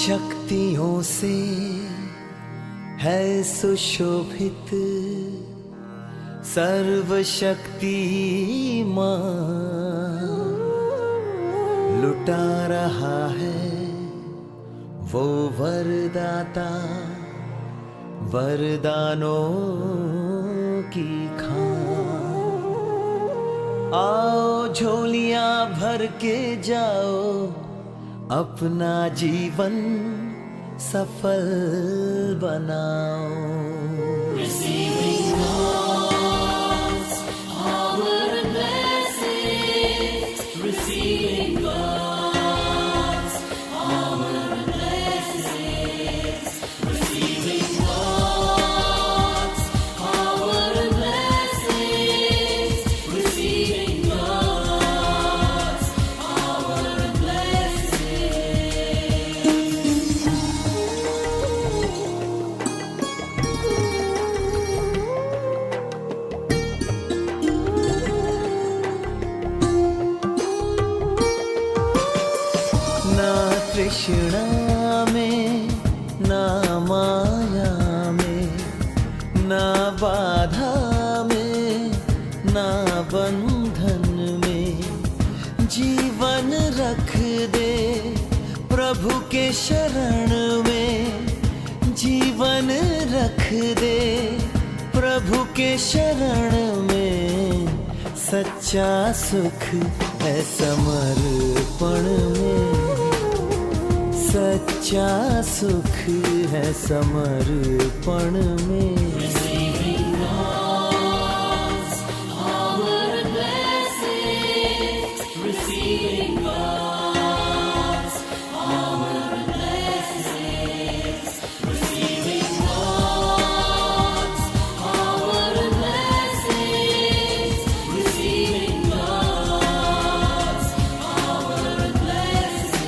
शक्तियों से है सुशोभित सर्वशक्तिमान, लुटा रहा है वो वरदाता वरदानों की खान। आओ झोलियां भर के जाओ, अपना जीवन सफल बनाओ। Receiving God's power and blessings, receiving God's power and blessings, receiving God's power and blessings, receiving God's power and ना तृष्णा में ना माया में, ना बाधा में ना बंधन में, जीवन रख दे प्रभु के शरण में। जीवन रख दे प्रभु के शरण में, सच्चा सुख है समर्पण में। सच्चा सुख है समर्पण में। Receiving God's power and blessings, receiving God's power and blessings, receiving God's power and blessings, receiving God's power and blessings.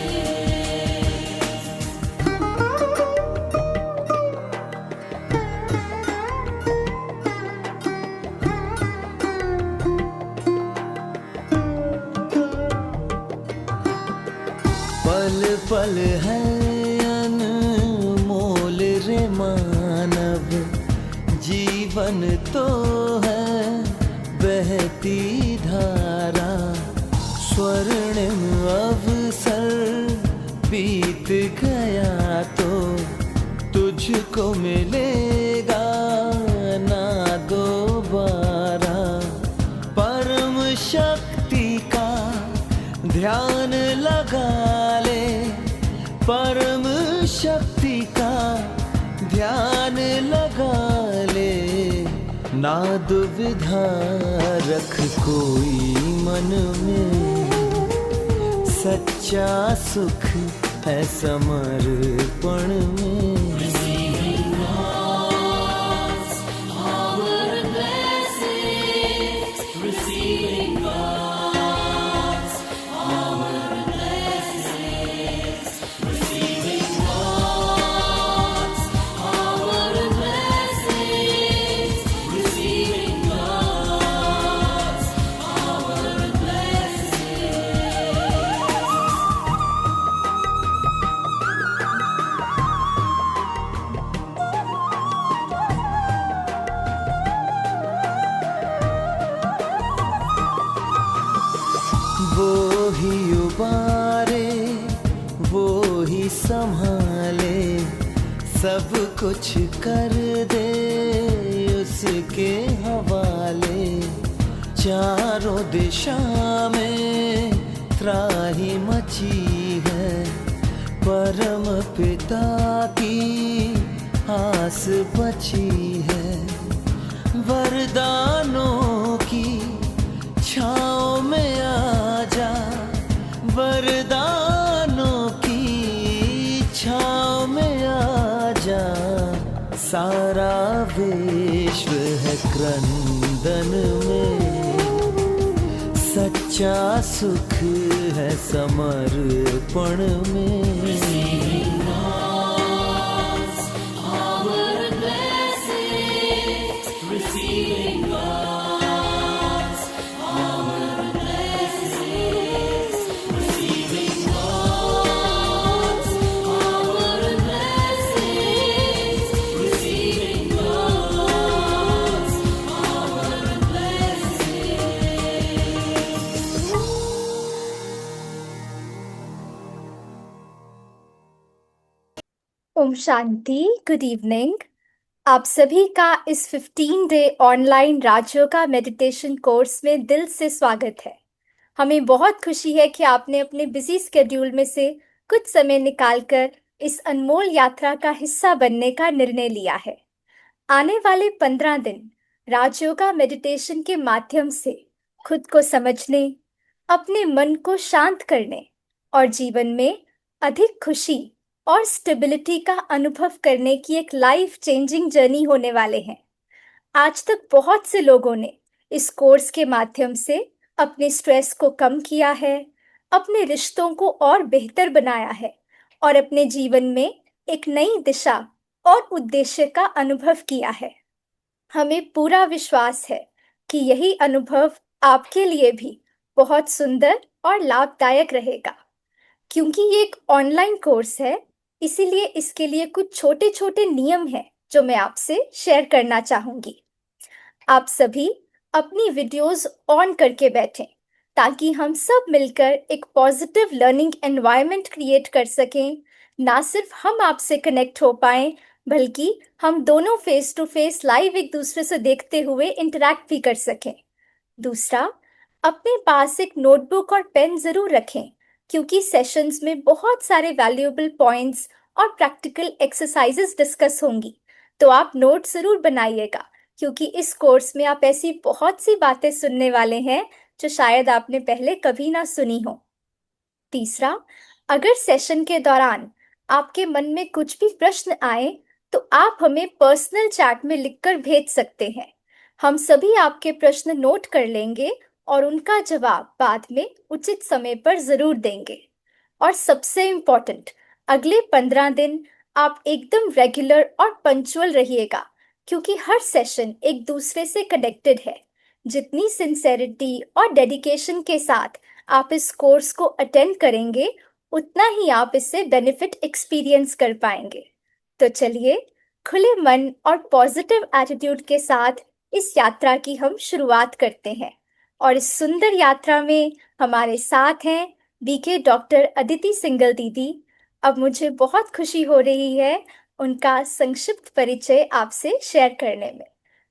पल पल है अनमोल रे मानव, जीवन तो है बहती धारा। स्वर्णिम अवसर बीत गया तो तुझको मिलेगा ना दोबारा। परम शक्ति का ध्यान लगा ले, परम शक्ति का ध्यान लगा ले। ना दुविधा रख कोई मन में, सच्चा सुख है समर्पण में। Receiving God's power and blessings, receiving God's power and blessings, receiving God's power and blessings, receiving God's power and blessings. वो ही उबारे वो ही संभाले, सब कुछ कर दे उसके हवाले। चारों दिशा में त्राही मची है, परम पिता की आस बची है। वरदानों की छाँव में आजा, वरदानों की छाँव में आजा। सारा विश्व है क्रंदन में, सच्चा सुख है समर्पण में। Receiving God's power and blessings, receiving God's power and blessings, receiving God's power Shanti, good evening. आप सभी का इस 15 day online Rajyoga meditation course में दिल से स्वागत है। हमें बहुत खुशी है कि आपने अपने बिजी स्केड्यूल में से कुछ समय निकालकर इस अनमोल यात्रा का हिस्सा बनने का निर्णय लिया है। आने वाले 15 दिन राजयोगा मेडिटेशन के माध्यम से खुद को समझने, अपने मन को शांत करने और जीवन में अधिक खुशी और स्टेबिलिटी का अनुभव करने की एक लाइफ चेंजिंग जर्नी होने वाले हैं। आज तक बहुत से लोगों ने इस कोर्स के माध्यम से अपने स्ट्रेस को कम किया है, अपने रिश्तों को और बेहतर बनाया है और अपने जीवन में एक नई दिशा और उद्देश्य का अनुभव किया है। हमें पूरा विश्वास है कि यही अनुभव आपके लिए भी बहुत सुंदर और लाभदायक रहेगा। क्योंकि ये एक ऑनलाइन कोर्स है, इसीलिए इसके लिए कुछ छोटे छोटे नियम हैं जो मैं आपसे शेयर करना चाहूंगी। आप सभी अपनी वीडियोस ऑन करके बैठें ताकि हम सब मिलकर एक पॉजिटिव लर्निंग एनवायरनमेंट क्रिएट कर सकें। ना सिर्फ हम आपसे कनेक्ट हो पाएं, बल्कि हम दोनों फेस टू फेस लाइव एक दूसरे से देखते हुए इंटरैक्ट भी कर सकें। दूसरा, अपने पास एक नोटबुक और पेन जरूर रखें, क्योंकि सेशंस में बहुत सारे वैल्यूएबल पॉइंट्स और प्रैक्टिकल एक्सरसाइजेस डिस्कस होंगी, तो आप नोट जरूर बनाइएगा, क्योंकि इस कोर्स में आप ऐसी बहुत सी बातें सुनने वाले हैं जो शायद आपने पहले कभी ना सुनी हो। तीसरा, अगर सेशन के दौरान आपके मन में कुछ भी प्रश्न आए, तो आप हमें पर्सनल चैट में लिखकर भेज सकते हैं। हम सभी आपके प्रश्न नोट कर लेंगे और उनका जवाब बाद में उचित समय पर जरूर देंगे। और सबसे इम्पोर्टेंट, अगले 15 दिन आप एकदम रेगुलर और पंक्चुअल रहिएगा, क्योंकि हर सेशन एक दूसरे से कनेक्टेड है। जितनी सिंसेरिटी और डेडिकेशन के साथ आप इस कोर्स को अटेंड करेंगे, उतना ही आप इससे बेनिफिट एक्सपीरियंस कर पाएंगे। तो चलिए, खुले मन और पॉजिटिव एटीट्यूड के साथ इस यात्रा की हम शुरुआत करते हैं। और इस सुंदर यात्रा में हमारे साथ हैं बीके डॉक्टर अदिति सिंगल दीदी। अब मुझे बहुत खुशी हो रही है उनका संक्षिप्त परिचय आपसे शेयर करने में।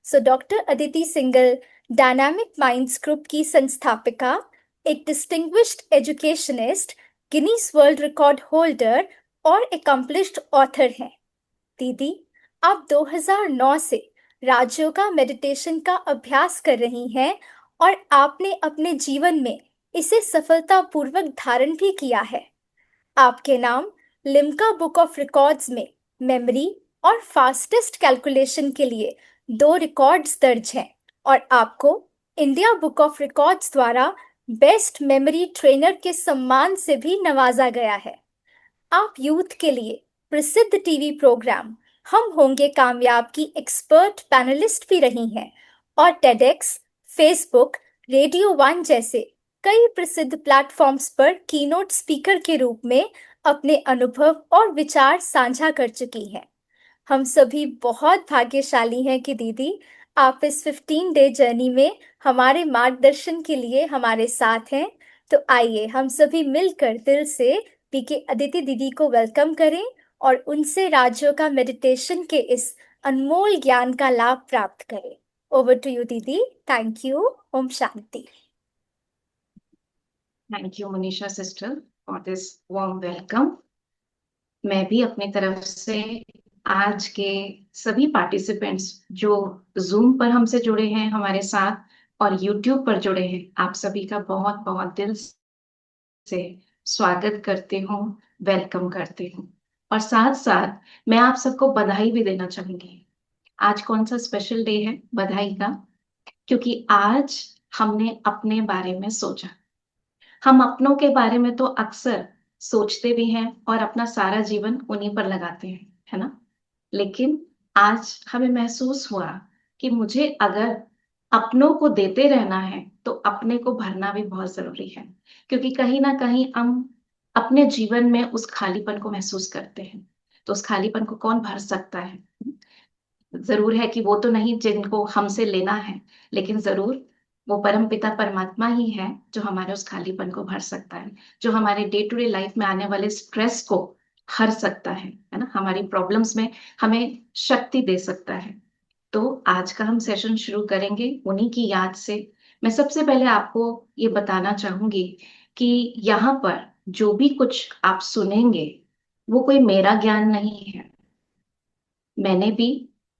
So doctor Aditi single dynamic minds group की संस्थापिका, एक distinguished educationist, Guinness world record holder और एकम्प्लिश्ड ऑथर हैं। दीदी, आप 2009 से राजयोगा मेडिटेशन का अभ्यास कर रही हैं और आपने अपने जीवन में इसे सफलतापूर्वक धारण भी किया है। आपके नाम लिम्का बुक ऑफ रिकॉर्ड्स में मेमोरी और फास्टेस्ट कैलकुलेशन के लिए 2 रिकॉर्ड्स दर्ज हैं और आपको इंडिया बुक ऑफ रिकॉर्ड्स द्वारा बेस्ट मेमोरी ट्रेनर के सम्मान से भी नवाजा गया है। आप यूथ के लिए प्रसिद्ध टीवी प्रोग्राम हम होंगे कामयाब की एक्सपर्ट पैनलिस्ट भी रही हैं और टेडेक्स, फेसबुक, रेडियो वन जैसे कई प्रसिद्ध प्लेटफॉर्म्स पर कीनोट स्पीकर के रूप में अपने अनुभव और विचार साझा कर चुकी हैं। हम सभी बहुत भाग्यशाली हैं कि दीदी, आप इस 15 डे जर्नी में हमारे मार्गदर्शन के लिए हमारे साथ हैं। तो आइए हम सभी मिलकर दिल से बीके अदिति दीदी को वेलकम करें और उनसे राजयोगा मेडिटेशन के इस अनमोल ज्ञान का लाभ प्राप्त करें। ओवर टू यू दीदी। Thank you. ओम शांति। Thank you Manisha sister for this warm welcome. मैं भी अपनी तरफ से आज के सभी पार्टिसिपेंट्स जो जूम पर हमसे जुड़े हैं हमारे साथ और यूट्यूब पर जुड़े हैं, आप सभी का बहुत बहुत दिल से स्वागत करती हूँ, वेलकम करती हूँ। और साथ साथ मैं आप सबको बधाई भी देना चाहूंगी। आज कौन सा स्पेशल डे है बधाई का? क्योंकि आज हमने अपने बारे में सोचा। हम अपनों के बारे में तो अक्सर सोचते भी हैं और अपना सारा जीवन उन्हीं पर लगाते हैं, है ना? लेकिन आज हमें महसूस हुआ कि मुझे अगर अपनों को देते रहना है तो अपने को भरना भी बहुत जरूरी है, क्योंकि कहीं ना कहीं हम अपने जीवन में उस खालीपन को महसूस करते हैं। तो उस खालीपन को कौन भर सकता है? जरूर है कि वो तो नहीं जिनको हमसे लेना है, लेकिन जरूर वो परम पिता परमात्मा ही है जो हमारे उस खालीपन को भर सकता है, जो हमारे डे टू डे लाइफ में आने वाले स्ट्रेस को हर सकता है ना, हमारी प्रॉब्लम्स में हमें शक्ति दे सकता है। तो आज का हम सेशन शुरू करेंगे उन्हीं की याद से। मैं सबसे पहले आपको ये बताना चाहूंगी कि यहाँ पर जो भी कुछ आप सुनेंगे वो कोई मेरा ज्ञान नहीं है। मैंने भी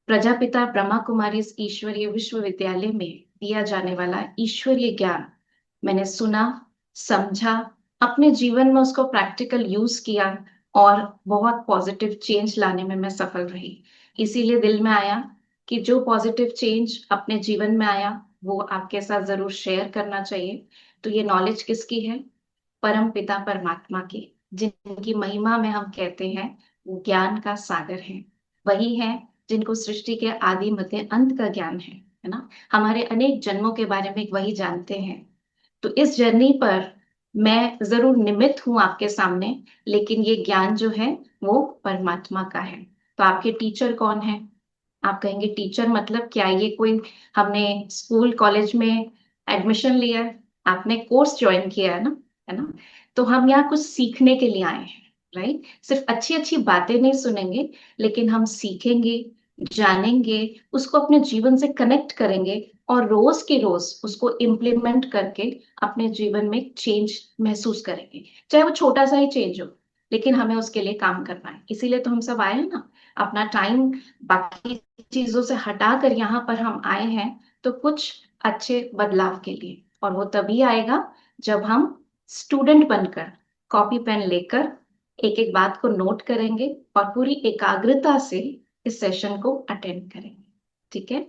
प्रजापिता ब्रह्मा कुमारी ईश्वरीय विश्वविद्यालय में दिया जाने वाला ईश्वरीय ज्ञान मैंने सुना, समझा, अपने जीवन में उसको प्रैक्टिकल यूज किया और बहुत पॉजिटिव चेंज लाने में मैं सफल रही। इसीलिए दिल में आया कि जो पॉजिटिव चेंज अपने जीवन में आया वो आपके साथ जरूर शेयर करना चाहिए। तो ये नॉलेज किसकी है? परम पिता परमात्मा की, जिनकी महिमा में हम कहते हैं वो ज्ञान का सागर है। वही है जिनको सृष्टि के आदि मध्य अंत का ज्ञान है ना। हमारे अनेक जन्मों के बारे में वही जानते हैं। तो इस जर्नी पर मैं जरूर निमित्त हूं आपके सामने, लेकिन ये ज्ञान जो है वो परमात्मा का है। तो आपके टीचर कौन है? आप कहेंगे टीचर मतलब क्या? ये कोई हमने स्कूल कॉलेज में एडमिशन लिया है, आपने कोर्स ज्वाइन किया है ना। तो हम यहाँ कुछ सीखने के लिए आए हैं, राइट? सिर्फ अच्छी अच्छी बातें नहीं सुनेंगे, लेकिन हम सीखेंगे, जानेंगे, उसको अपने जीवन से कनेक्ट करेंगे और रोज के रोज उसको इम्प्लीमेंट करके अपने जीवन में चेंज महसूस करेंगे। चाहे वो छोटा सा ही चेंज हो, लेकिन हमें उसके लिए काम करना है। इसीलिए तो हम सब आए हैं ना। अपना टाइम बाकी चीजों से हटाकर यहाँ पर हम आए हैं तो कुछ अच्छे बदलाव के लिए। और वो तभी आएगा जब हम स्टूडेंट बनकर कॉपी पेन लेकर एक एक बात को नोट करेंगे और पूरी एकाग्रता से इस सेशन को अटेंड करेंगे। ठीक है,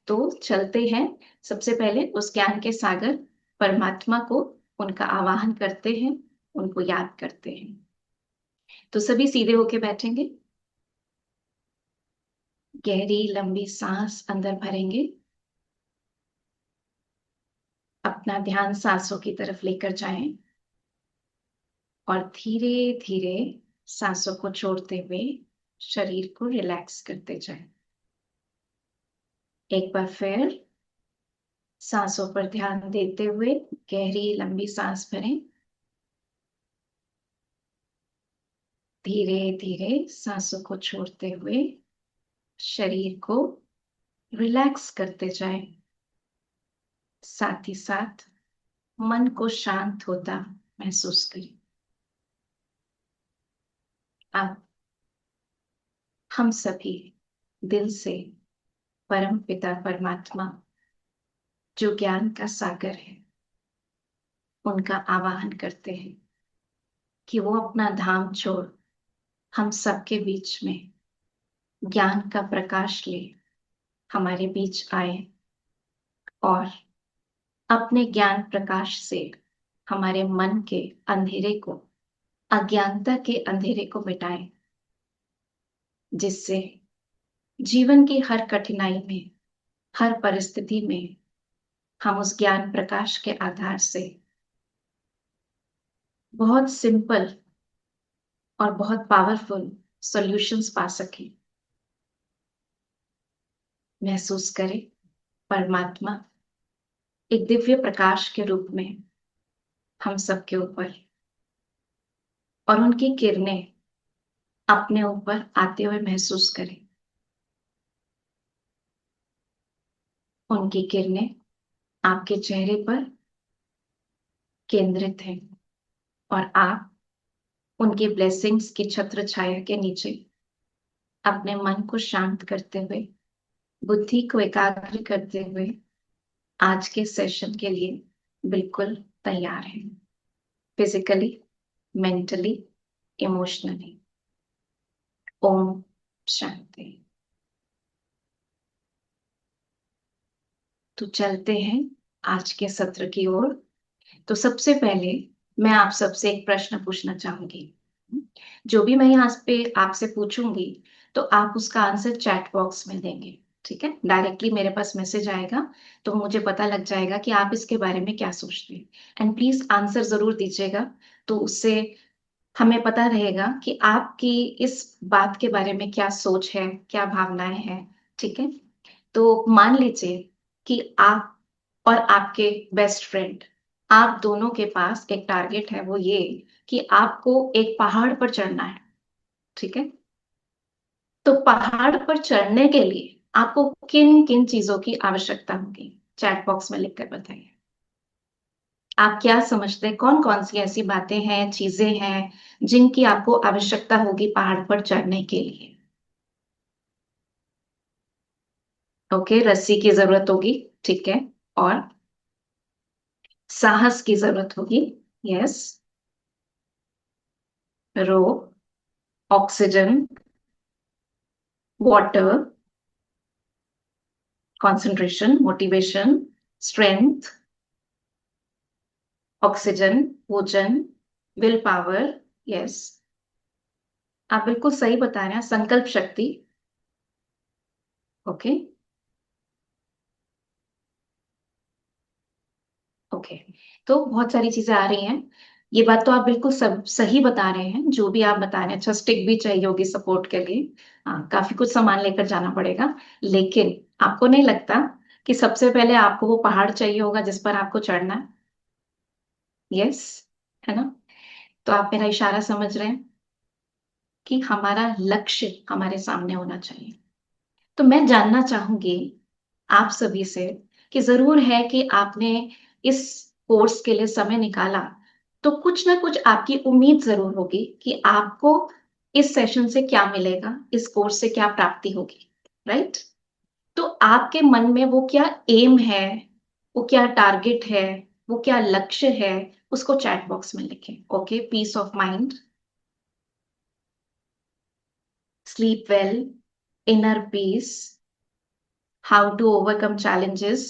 तो चलते हैं। सबसे पहले उस ज्ञान के सागर परमात्मा को, उनका आवाहन करते हैं, उनको याद करते हैं। तो सभी सीधे होके बैठेंगे, गहरी लंबी सांस अंदर भरेंगे, अपना ध्यान सांसों की तरफ लेकर जाएं और धीरे धीरे सांसों को छोड़ते हुए शरीर को रिलैक्स करते जाएं। एक बार फिर सांसों पर ध्यान देते हुए गहरी लंबी सांस भरें, धीरे धीरे सांसों को छोड़ते हुए शरीर को रिलैक्स करते जाएं। साथ ही साथ मन को शांत होता महसूस करें। अब हम सभी दिल से परम पिता परमात्मा, जो ज्ञान का सागर है, उनका आवाहन करते हैं कि वो अपना धाम छोड़ हम सबके बीच में ज्ञान का प्रकाश ले हमारे बीच आए और अपने ज्ञान प्रकाश से हमारे मन के अंधेरे को, अज्ञानता के अंधेरे को मिटाएं, जिससे जीवन की हर कठिनाई में, हर परिस्थिति में हम उस ज्ञान प्रकाश के आधार से बहुत सिंपल और बहुत पावरफुल सॉल्यूशंस पा सकें। महसूस करें परमात्मा एक दिव्य प्रकाश के रूप में हम सबके ऊपर, और उनकी किरणें अपने ऊपर आते हुए महसूस करें। उनकी किरणें आपके चेहरे पर केंद्रित हैं और आप उनकी ब्लेसिंग्स की छत्र छाया के नीचे अपने मन को शांत करते हुए, बुद्धि को एकाग्र करते हुए आज के सेशन के लिए बिल्कुल तैयार हैं, physically, mentally, emotionally. Om Shanti. तो चलते हैं आज के सत्र की ओर। तो सबसे पहले मैं आप सबसे एक प्रश्न पूछना चाहूंगी। जो भी मैं यहाँ पे आपसे पूछूंगी तो आप उसका आंसर चैट बॉक्स में देंगे। ठीक है, डायरेक्टली मेरे पास मैसेज आएगा तो मुझे पता लग जाएगा कि आप इसके बारे में क्या सोचते हैं। एंड प्लीज आंसर जरूर दीजिएगा, तो उससे हमें पता रहेगा कि आपकी इस बात के बारे में क्या सोच है, क्या भावनाएं हैं। ठीक है, तो मान लीजिए कि आप और आपके बेस्ट फ्रेंड, आप दोनों के पास एक टारगेट है, वो ये कि आपको एक पहाड़ पर चढ़ना है। ठीक है। तो पहाड़ पर चढ़ने के लिए आपको किन किन चीजों की आवश्यकता होगी, चैट बॉक्स में लिखकर बताइए। आप क्या समझते हैं, कौन कौन सी ऐसी बातें हैं, चीजें हैं जिनकी आपको आवश्यकता होगी पहाड़ पर चढ़ने के लिए। ओके, रस्सी की जरूरत होगी, ठीक है। और साहस की जरूरत होगी, yes. Rope, oxygen, water, concentration, motivation, strength, oxygen, भोजन, विल पावर, यस। आप बिल्कुल सही बता रहे हैं, संकल्प शक्ति, ओके। ओके, तो बहुत सारी चीजें आ रही हैं। ये बात तो आप बिल्कुल सब सही बता रहे हैं, जो भी आप बता रहे हैं। अच्छा, स्टिक भी चाहिए होगी सपोर्ट के लिए। हाँ, काफी कुछ सामान लेकर जाना पड़ेगा। लेकिन आपको नहीं लगता कि सबसे पहले आपको वो पहाड़ चाहिए होगा जिस पर आपको चढ़ना है? यस, है ना? तो आप मेरा इशारा समझ रहे हैं कि हमारा लक्ष्य हमारे सामने होना चाहिए। तो मैं जानना चाहूंगी आप सभी से कि जरूर है कि आपने इस कोर्स के लिए समय निकाला, तो कुछ ना कुछ आपकी उम्मीद जरूर होगी कि आपको इस सेशन से क्या मिलेगा, इस कोर्स से क्या प्राप्ति होगी, राइट? तो आपके मन में वो क्या एम है, वो क्या टारगेट है, वो क्या लक्ष्य है, उसको चैट बॉक्स में लिखें। Okay, peace of mind, sleep well, inner peace, how to overcome challenges,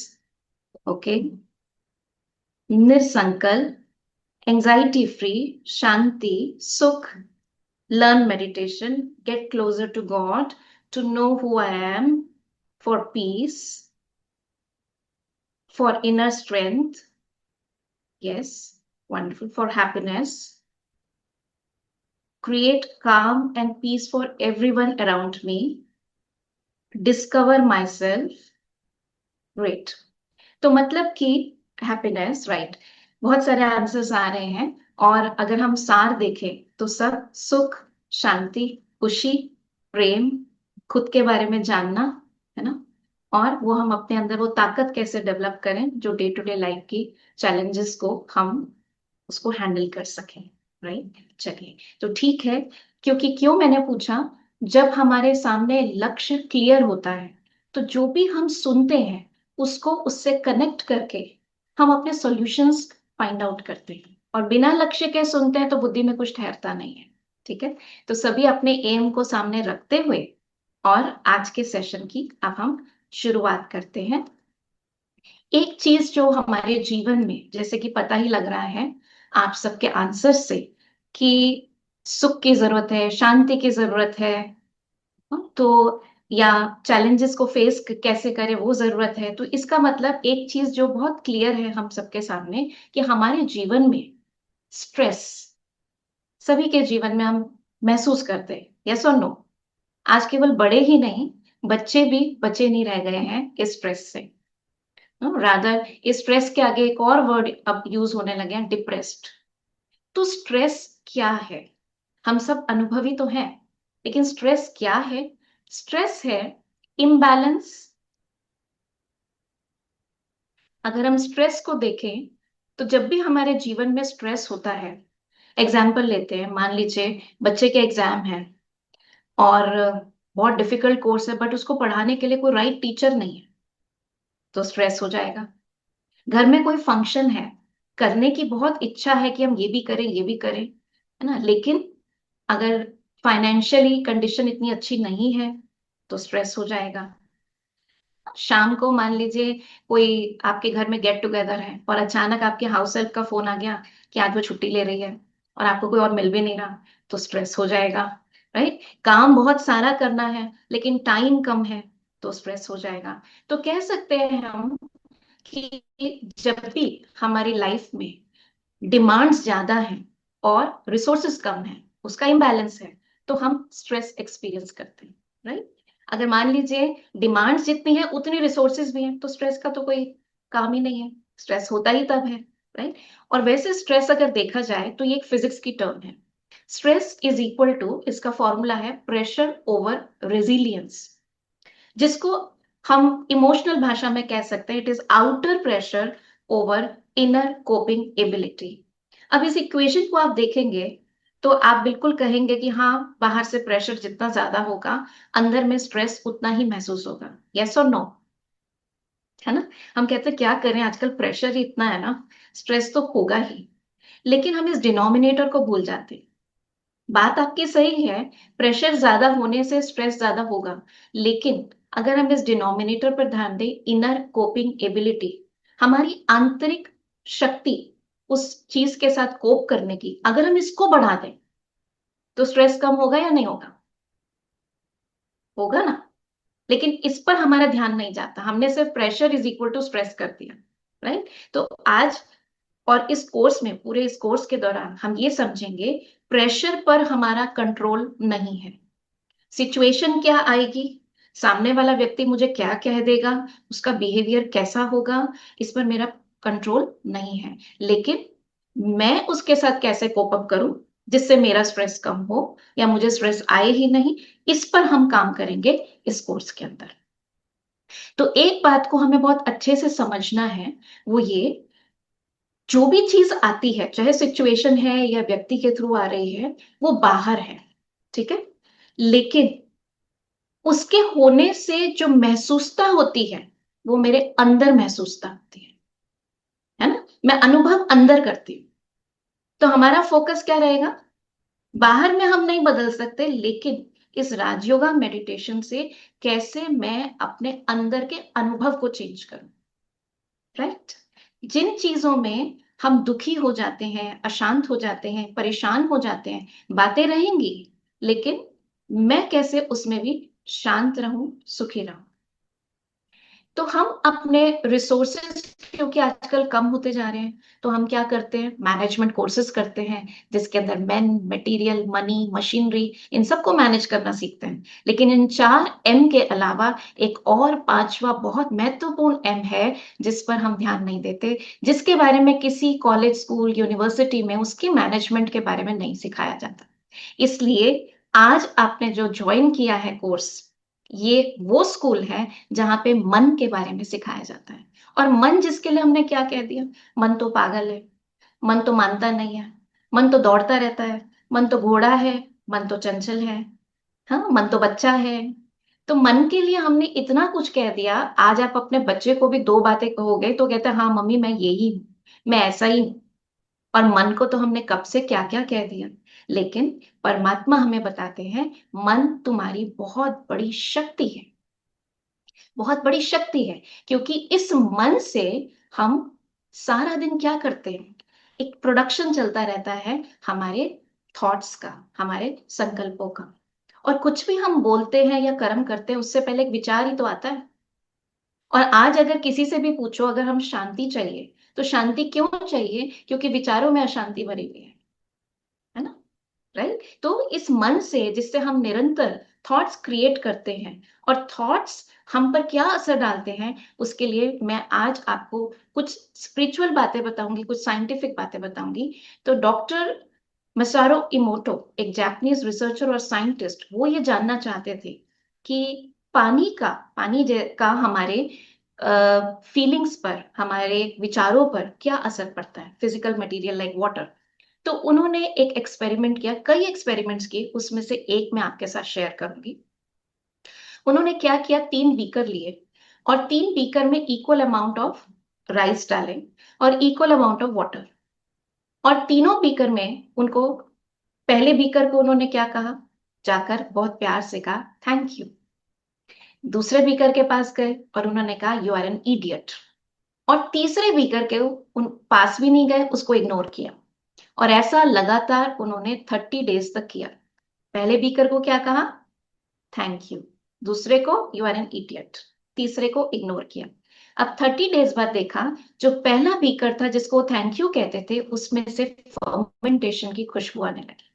okay, निसंकल्प, एंजाइटी फ्री, शांति, सुख, learn meditation, get closer to God, to know who I am, for peace, for inner strength, yes, wonderful, for happiness, create calm and peace for everyone around me, discover myself, great। तो मतलब कि happiness, right. बहुत सारे answers आ रहे हैं, और अगर हम सार देखें तो सब सुख, शांति, खुशी, प्रेम, खुद के बारे में जानना, है ना? और वो हम अपने अंदर वो ताकत कैसे डेवलप करें जो डे टू डे लाइफ की चैलेंजेस को हम उसको हैंडल कर सकें, राइट? चलिए, तो ठीक है। क्योंकि क्यों मैंने पूछा, जब हमारे सामने लक्ष्य क्लियर होता है तो जो भी हम सुनते हैं उसको उससे कनेक्ट करके हम अपने सॉल्यूशंस फाइंड आउट करते हैं। और बिना लक्ष्य के सुनते हैं तो बुद्धि में कुछ ठहरता नहीं है, ठीक है? तो सभी अपने एम को सामने रखते हुए और आज के सेशन की अब हम शुरुआत करते हैं। एक चीज जो हमारे जीवन में, जैसे कि पता ही लग रहा है आप सबके आंसर से, कि सुख की जरूरत है, शांति की जरूरत है, तो या चैलेंजेस को फेस कैसे करें वो जरूरत है। तो इसका मतलब एक चीज जो बहुत क्लियर है हम सबके सामने, कि हमारे जीवन में स्ट्रेस सभी के जीवन में हम महसूस करते हैं, यस और नो? आज केवल बड़े ही नहीं, बच्चे भी बचे नहीं रह गए हैं इस स्ट्रेस से। रादर इस स्ट्रेस के आगे एक और वर्ड अब यूज होने लगे हैं, डिप्रेस्ड। तो स्ट्रेस क्या है? हम सब अनुभवी तो हैं, लेकिन स्ट्रेस क्या है? स्ट्रेस है इम्बैलेंस। अगर हम स्ट्रेस को देखें तो जब भी हमारे जीवन में स्ट्रेस होता है, एग्जाम्पल लेते हैं, मान लीजिए बच्चे के एग्जाम है और बहुत डिफिकल्ट कोर्स है, बट उसको पढ़ाने के लिए कोई राइट टीचर नहीं है, तो स्ट्रेस हो जाएगा। घर में कोई फंक्शन है, करने की बहुत इच्छा है कि हम ये भी करें ये भी करें, है ना? लेकिन अगर फाइनेंशियली कंडीशन इतनी अच्छी नहीं है तो स्ट्रेस हो जाएगा। शाम को मान लीजिए कोई आपके घर में गेट टुगेदर है और अचानक आपके हाउस हेल्प का फोन आ गया कि आज वो छुट्टी ले रही है और आपको कोई और मिल भी नहीं रहा, तो स्ट्रेस हो जाएगा, राइट? काम बहुत सारा करना है लेकिन टाइम कम है, तो स्ट्रेस हो जाएगा। तो कह सकते हैं हम कि जब भी हमारी लाइफ में डिमांड्स ज्यादा हैं और रिसोर्सेज कम है, उसका इम्बैलेंस है, तो हम स्ट्रेस एक्सपीरियंस करते हैं, राइट? अगर मान लीजिए डिमांड्स जितनी है उतनी रिसोर्सेज भी हैं, तो स्ट्रेस का तो कोई काम ही नहीं है, स्ट्रेस होता ही तब है, राइट? और वैसे स्ट्रेस अगर देखा जाए तो ये एक फिजिक्स की टर्म है। स्ट्रेस इज इक्वल टू, इसका फॉर्मूला है प्रेशर ओवर रेजिलियंस, जिसको हम इमोशनल भाषा में कह सकते हैं it is outer pressure over inner coping ability. अब इस इक्वेशन को आप देखेंगे तो आप बिल्कुल कहेंगे कि हाँ, बाहर से प्रेशर जितना ज्यादा होगा अंदर में स्ट्रेस उतना ही महसूस होगा। यस और नो? है ना? हम कहते हैं क्या करें, आजकल प्रेशर ही इतना है ना, स्ट्रेस तो होगा ही। लेकिन हम इस डिनोमिनेटर को भूल जाते हैं। बात आपकी सही है, प्रेशर ज्यादा होने से स्ट्रेस ज्यादा होगा, लेकिन अगर हम इस डिनोमिनेटर पर ध्यान दें, इनर कोपिंग एबिलिटी, हमारी आंतरिक शक्ति उस चीज के साथ कोप करने की, अगर हम इसको बढ़ा दें तो स्ट्रेस कम होगा या नहीं होगा? होगा ना? लेकिन इस पर हमारा ध्यान नहीं जाता, हमने सिर्फ pressure is equal to stress कर दिया, राइट? तो आज और इस कोर्स में, पूरे इस कोर्स के दौरान हम ये समझेंगे प्रेशर पर हमारा कंट्रोल नहीं है। सिचुएशन क्या आएगी, सामने वाला व्यक्ति मुझे क्या कह देगा, उसका बिहेवियर कैसा होगा, इस पर मेरा कंट्रोल नहीं है। लेकिन मैं उसके साथ कैसे कोप अप करूं जिससे मेरा स्ट्रेस कम हो या मुझे स्ट्रेस आए ही नहीं, इस पर हम काम करेंगे इस कोर्स के अंदर। तो एक बात को हमें बहुत अच्छे से समझना है, वो ये, जो भी चीज आती है, चाहे सिचुएशन है या व्यक्ति के थ्रू आ रही है, वो बाहर है, ठीक है, लेकिन उसके होने से जो महसूसता होती है वो मेरे अंदर महसूसता होती है ना? मैं अनुभव अंदर करती हूं। तो हमारा फोकस क्या रहेगा? बाहर में हम नहीं बदल सकते, लेकिन इस राजयोगा मेडिटेशन से कैसे मैं अपने अंदर के अनुभव को चेंज करूं, राइट? जिन चीजों में हम दुखी हो जाते हैं, अशांत हो जाते हैं, परेशान हो जाते हैं, बातें रहेंगी, लेकिन मैं कैसे उसमें भी शांत रहूं, सुखी रहूं। तो हम अपने रिसोर्सेज, क्योंकि आजकल कम होते जा रहे हैं, तो हम क्या करते हैं, मैनेजमेंट कोर्सेज करते हैं, जिसके अंदर मैन, मटेरियल, मनी, मशीनरी, इन सबको मैनेज करना सीखते हैं। लेकिन इन 4 M के अलावा एक और 5वां बहुत महत्वपूर्ण M है जिस पर हम ध्यान नहीं देते, जिसके बारे में किसी कॉलेज, स्कूल, यूनिवर्सिटी में उसकी मैनेजमेंट के बारे में नहीं सिखाया जाता। इसलिए आज आपने जो ज्वाइन किया है कोर्स, ये वो स्कूल है जहां पे मन के बारे में सिखाया जाता है। और मन जिसके लिए हमने क्या कह दिया, मन तो पागल है, मन तो मानता नहीं है, मन तो दौड़ता रहता है, मन तो घोड़ा है, मन तो चंचल है, हाँ, मन तो बच्चा है। तो मन के लिए हमने इतना कुछ कह दिया। आज आप अपने बच्चे को भी 2 बातें कहोगे तो कहते हैं हाँ मम्मी मैं यही हूं, मैं ऐसा ही हूं। और मन को तो हमने कब से क्या क्या कह दिया। लेकिन परमात्मा हमें बताते हैं मन तुम्हारी बहुत बड़ी शक्ति है, बहुत बड़ी शक्ति है, क्योंकि इस मन से हम सारा दिन क्या करते हैं, एक प्रोडक्शन चलता रहता है हमारे थॉट्स का, हमारे संकल्पों का। और कुछ भी हम बोलते हैं या कर्म करते हैं उससे पहले एक विचार ही तो आता है। और आज अगर किसी से भी पूछो, अगर हम शांति चाहिए तो शांति क्यों चाहिए? क्योंकि विचारों में अशांति भरी हुई है ना? राइट? तो इस मन से, जिससे हम निरंतर थॉट्स क्रिएट करते हैं, और थॉट्स हम पर क्या असर डालते हैं, उसके लिए मैं आज आपको कुछ स्पिरिचुअल बातें बताऊंगी, कुछ साइंटिफिक बातें बताऊंगी। तो डॉक्टर मसारो इमोटो, एक जापानीज रिसर्चर और साइंटिस्ट, वो ये जानना चाहते थे कि पानी का हमारे फीलिंग्स पर, हमारे विचारों पर क्या असर पड़ता है, फिजिकल मटेरियल लाइक वाटर। तो उन्होंने एक एक्सपेरिमेंट किया, कई एक्सपेरिमेंट्स किए, उसमें से एक मैं आपके साथ शेयर करूंगी। उन्होंने क्या किया, 3 बीकर लिए और 3 बीकर में इक्वल अमाउंट ऑफ राइस डालें और इक्वल अमाउंट ऑफ वाटर। और तीनों बीकर में उनको, पहले बीकर को उन्होंने क्या कहा, जाकर बहुत प्यार से कहा थैंक यू। दूसरे बीकर के पास गए और उन्होंने कहा यू आर एन इडियट। और तीसरे बीकर के उन पास भी नहीं गए, उसको इग्नोर किया। और ऐसा लगातार उन्होंने 30 डेज तक किया। पहले बीकर को क्या कहा, थैंक यू, दूसरे को यू आर एन इडियट, तीसरे को इग्नोर किया। अब 30 डेज बाद देखा, जो पहला बीकर था जिसको थैंक यू कहते थे, उसमें से फर्मेंटेशन की खुशबू आने लगी।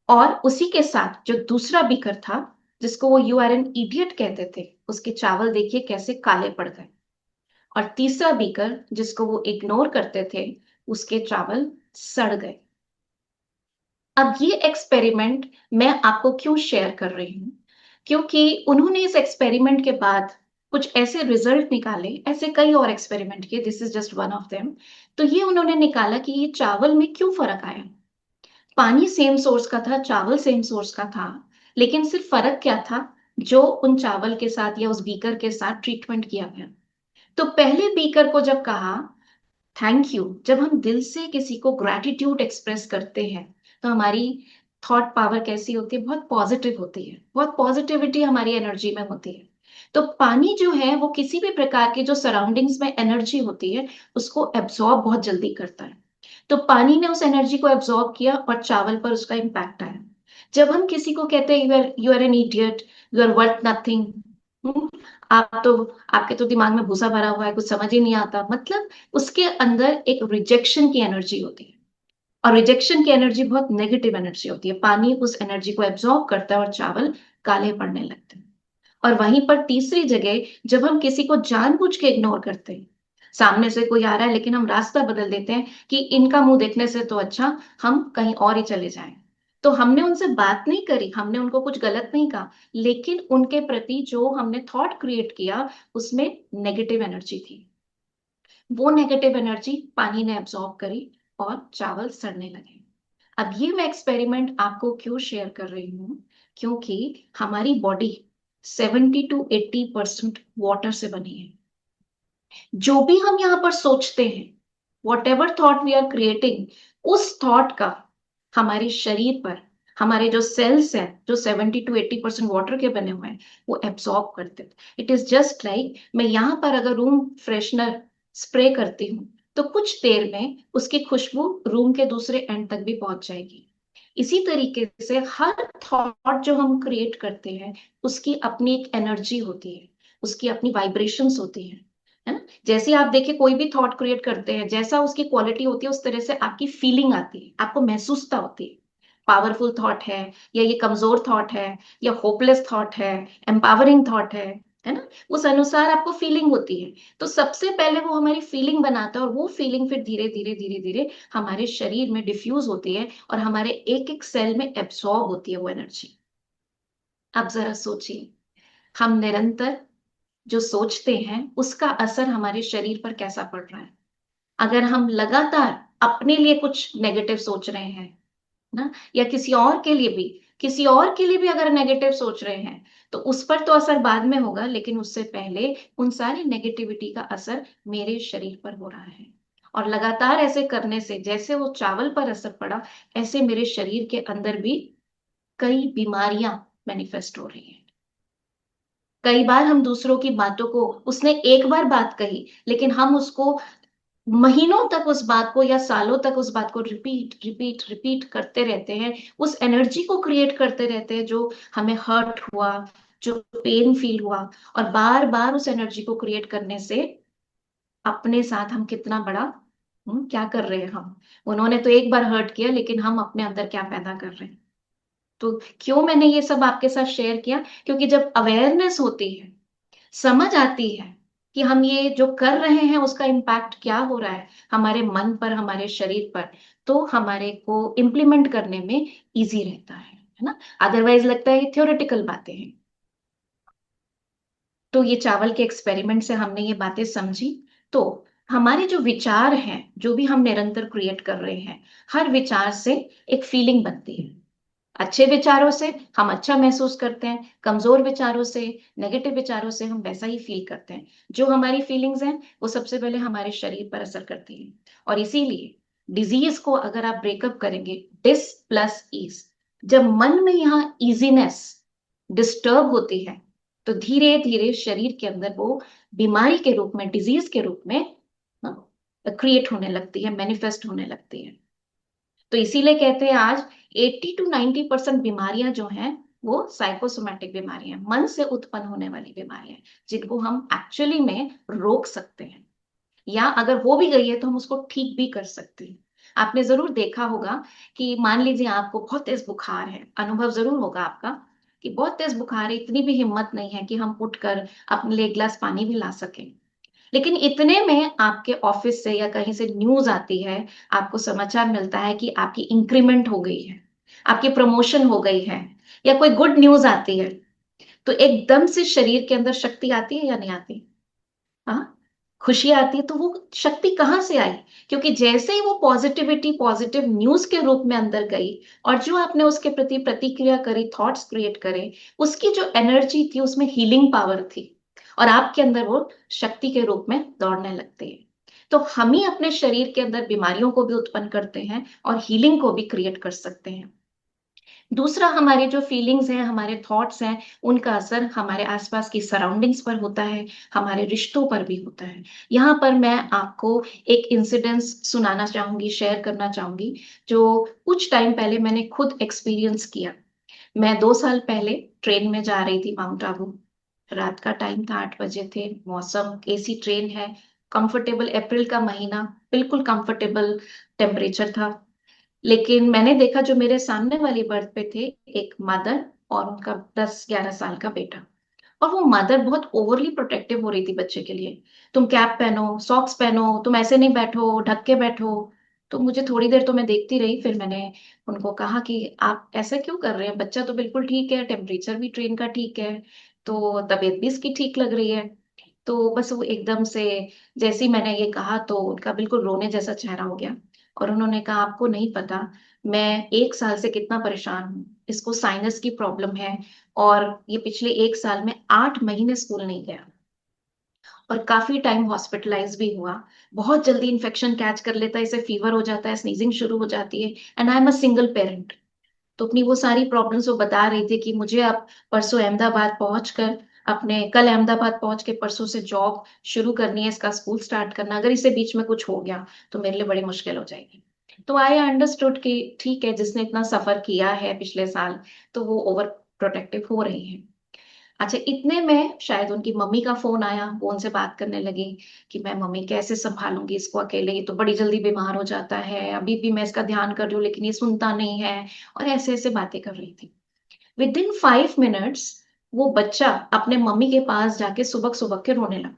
और उसी के साथ जो दूसरा बीकर था जिसको वो यू आर एन इडियट कहते थे, उसके चावल देखिए कैसे काले पड़ गए। और तीसरा बीकर जिसको वो इग्नोर करते थे, उसके चावल सड़ गए। अब ये एक्सपेरिमेंट मैं आपको क्यों शेयर कर रही हूँ, क्योंकि उन्होंने इस एक्सपेरिमेंट के बाद कुछ ऐसे रिजल्ट निकाले, ऐसे कई और एक्सपेरिमेंट किए, this is just one of them. तो ये उन्होंने निकाला कि ये चावल में क्यों फर्क आया। पानी सेम सोर्स का था, चावल सेम सोर्स का था, लेकिन सिर्फ फर्क क्या था, जो उन चावल के साथ या उस बीकर के साथ ट्रीटमेंट किया गया। तो पहले बीकर को जब कहा थैंक यू, जब हम दिल से किसी को ग्रैटिट्यूड एक्सप्रेस करते हैं तो हमारी थॉट पावर कैसी होती है, बहुत पॉजिटिव होती है, बहुत पॉजिटिविटी हमारी एनर्जी में होती है। तो पानी जो है वो किसी भी प्रकार के जो सराउंडिंग्स में एनर्जी होती है उसको एब्जॉर्ब बहुत जल्दी करता है। तो पानी ने उस एनर्जी को एब्जॉर्ब किया और चावल पर उसका इम्पैक्ट आया। जब हम किसी को कहते हैं you are an idiot, you are worth nothing, आप तो, आपके तो दिमाग में भूसा भरा हुआ है, कुछ समझ ही नहीं आता, मतलब उसके अंदर एक रिजेक्शन की एनर्जी होती है। और रिजेक्शन की एनर्जी बहुत नेगेटिव एनर्जी होती है। पानी उस एनर्जी को एब्जॉर्ब करता है और चावल काले पड़ने लगते हैं। और वहीं पर तीसरी जगह, जब हम किसी को जानबूझ के इग्नोर करते हैं, सामने से कोई आ रहा है लेकिन हम रास्ता बदल देते हैं कि इनका मुंह देखने से तो अच्छा हम कहीं और ही चले जाएं। तो हमने उनसे बात नहीं करी, हमने उनको कुछ गलत नहीं कहा, लेकिन उनके प्रति जो हमने थॉट क्रिएट किया उसमें नेगेटिव एनर्जी थी। वो नेगेटिव एनर्जी पानी ने एब्जॉर्ब करी और चावल सड़ने लगे। अब ये मैं एक्सपेरिमेंट आपको क्यों शेयर कर रही हूँ, क्योंकि हमारी बॉडी 70 to 80% वाटर से बनी है। जो भी हम यहाँ पर सोचते हैं, whatever thought we are creating, उस थॉट का हमारे शरीर पर, हमारे जो सेल्स हैं जो 70 to 80% वाटर के बने हुए हैं, वो एब्सॉर्ब करते हैं। इट इज जस्ट लाइक मैं यहाँ पर अगर रूम फ्रेशनर स्प्रे करती हूँ तो कुछ देर में उसकी खुशबू रूम के दूसरे एंड तक भी पहुंच जाएगी। इसी तरीके से हर थॉट जो हम क्रिएट करते हैं उसकी अपनी एक एनर्जी होती है, उसकी अपनी वाइब्रेशंस होती है ना। जैसे आप देखिए कोई भी थॉट क्रिएट करते हैं, जैसा उसकी क्वालिटी होती है उस तरह से आपकी फीलिंग आती है, आपको महसूसता होती है। पावरफुल थॉट है या ये कमजोर थॉट है या होपलेस थॉट है, एम्पावरिंग थॉट है ना, उस अनुसार आपको फीलिंग होती है। तो सबसे पहले वो हमारी फीलिंग बनाता है और वो फीलिंग फिर धीरे धीरे धीरे धीरे हमारे शरीर में डिफ्यूज होती है और हमारे एक एक सेल में एब्सॉर्ब होती है वो एनर्जी। अब जरा सोचिए, हम निरंतर जो सोचते हैं उसका असर हमारे शरीर पर कैसा पड़ रहा है। अगर हम लगातार अपने लिए कुछ नेगेटिव सोच रहे हैं ना, या किसी और के लिए भी अगर नेगेटिव सोच रहे हैं, तो उस पर तो असर बाद में होगा, लेकिन उससे पहले उन सारी नेगेटिविटी का असर मेरे शरीर पर हो रहा है। और लगातार ऐसे करने से जैसे वो चावल पर असर पड़ा, ऐसे मेरे शरीर के अंदर भी कई बीमारियां मैनिफेस्ट हो रही हैं। कई बार हम दूसरों की बातों को, उसने एक बार बात कही लेकिन हम उसको महीनों तक उस बात को या सालों तक उस बात को रिपीट रिपीट रिपीट करते रहते हैं, उस एनर्जी को क्रिएट करते रहते हैं जो हमें हर्ट हुआ, जो पेन फील हुआ। और बार बार उस एनर्जी को क्रिएट करने से अपने साथ हम कितना बड़ा क्या कर रहे हैं हम। उन्होंने तो एक बार हर्ट किया, लेकिन हम अपने अंदर क्या पैदा कर रहे हैं। तो क्यों मैंने ये सब आपके साथ शेयर किया, क्योंकि जब अवेयरनेस होती है, समझ आती है कि हम ये जो कर रहे हैं उसका इम्पैक्ट क्या हो रहा है हमारे मन पर, हमारे शरीर पर, तो हमारे को इम्प्लीमेंट करने में इजी रहता है ना। अदरवाइज लगता है ये थ्योरेटिकल बातें हैं। तो ये चावल के एक्सपेरिमेंट से हमने ये बातें समझी। तो हमारे जो विचार हैं, जो भी हम निरंतर क्रिएट कर रहे हैं, हर विचार से एक फीलिंग बनती है। अच्छे विचारों से हम अच्छा महसूस करते हैं, कमजोर विचारों से, नेगेटिव विचारों से हम वैसा ही फील करते हैं। जो हमारी फीलिंग्स हैं वो सबसे पहले हमारे शरीर पर असर करती हैं। और इसीलिए डिजीज को अगर आप ब्रेकअप करेंगे, डिस प्लस ईज, जब मन में यहाँ इजीनेस डिस्टर्ब होती है तो धीरे धीरे शरीर के अंदर वो बीमारी के रूप में, डिजीज के रूप में क्रिएट होने लगती है, मैनिफेस्ट होने लगती है। तो इसीलिए कहते हैं आज 80 to 90% बीमारियां जो हैं वो साइकोसोमैटिक बीमारियां, मन से उत्पन्न होने वाली बीमारियां, जिनको हम एक्चुअली में रोक सकते हैं, या अगर हो भी गई है तो हम उसको ठीक भी कर सकते हैं। आपने जरूर देखा होगा कि मान लीजिए आपको बहुत तेज बुखार है, अनुभव जरूर होगा आपका कि बहुत तेज बुखार है, इतनी भी हिम्मत नहीं है कि हम उठकर अपने लिए एक गिलास पानी भी ला सकें। लेकिन इतने में आपके ऑफिस से या कहीं से न्यूज आती है, आपको समाचार मिलता है कि आपकी इंक्रीमेंट हो गई है, आपकी प्रमोशन हो गई है या कोई गुड न्यूज आती है, तो एकदम से शरीर के अंदर शक्ति आती है या नहीं आती? हाँ, खुशी आती है। तो वो शक्ति कहाँ से आई? क्योंकि जैसे ही वो पॉजिटिविटी पॉजिटिव न्यूज के रूप में अंदर गई और जो आपने उसके प्रति प्रतिक्रिया करी, थॉट्स क्रिएट करे, उसकी जो एनर्जी थी उसमें हीलिंग पावर थी और आपके अंदर वो शक्ति के रूप में दौड़ने लगते हैं। तो हम ही अपने शरीर के अंदर बीमारियों को भी उत्पन्न करते हैं और हीलिंग को भी क्रिएट कर सकते हैं। दूसरा, हमारे जो फीलिंग्स हैं, हमारे थॉट्स हैं, उनका असर हमारे आसपास की सराउंडिंग्स पर होता है, हमारे रिश्तों पर भी होता है। यहाँ पर मैं आपको एक इंसिडेंस सुनाना चाहूंगी, शेयर करना चाहूंगी, जो कुछ टाइम पहले मैंने खुद एक्सपीरियंस किया। मैं 2 साल पहले ट्रेन में जा रही थी माउंट आबू। रात का टाइम था, 8 बजे थे, मौसम एसी ट्रेन है, कंफर्टेबल, अप्रैल का महीना, बिल्कुल कंफर्टेबल टेम्परेचर था। लेकिन मैंने देखा जो मेरे सामने वाली बर्थ पे थे, एक मदर और उनका 10-11 साल का बेटा। और वो मदर बहुत ओवरली प्रोटेक्टिव हो रही थी बच्चे के लिए। तुम कैप पहनो, सॉक्स पहनो, तुम ऐसे नहीं बैठो, ढक के बैठो। तो मुझे थोड़ी देर तो मैं देखती रही, फिर मैंने उनको कहा कि आप ऐसा क्यों कर रहे हैं? बच्चा तो बिल्कुल ठीक है, टेम्परेचर भी ट्रेन का ठीक है, तो तबीयत भी इसकी ठीक लग रही है। तो बस वो एकदम से, जैसे ही मैंने ये कहा तो उनका बिल्कुल रोने जैसा चेहरा हो गया और उन्होंने कहा, आपको नहीं पता मैं 1 साल से कितना परेशान हूँ। इसको साइनस की प्रॉब्लम है और ये पिछले 1 साल में 8 महीने स्कूल नहीं गया और काफी टाइम हॉस्पिटलाइज भी हुआ। बहुत जल्दी इन्फेक्शन कैच कर लेता है, इसे फीवर हो जाता है, स्नीजिंग शुरू हो जाती है, and I am a single parent. तो अपनी वो सारी प्रॉब्लम्स वो बता रही थी कि मुझे अब परसों अहमदाबाद पहुंचकर, अपने कल अहमदाबाद पहुंच के परसों से जॉब शुरू करनी है, इसका स्कूल स्टार्ट करना, अगर इसे बीच में कुछ हो गया तो मेरे लिए बड़ी मुश्किल हो जाएगी। तो आई अंडरस्टूड कि ठीक है, जिसने इतना सफर किया है पिछले साल, तो वो ओवर प्रोटेक्टिव हो रही है। अच्छा, इतने में शायद उनकी मम्मी का फोन आया, वो उनसे बात करने लगी कि मैं मम्मी कैसे संभालूंगी इसको अकेले, ये तो बड़ी जल्दी बीमार हो जाता है, अभी भी मैं इसका ध्यान कर रही हूँ लेकिन ये सुनता नहीं है, और ऐसे ऐसे बातें कर रही थी। विद इन 5 मिनट्स वो बच्चा अपने मम्मी के पास जाके सुबह सुबह के रोने लगा।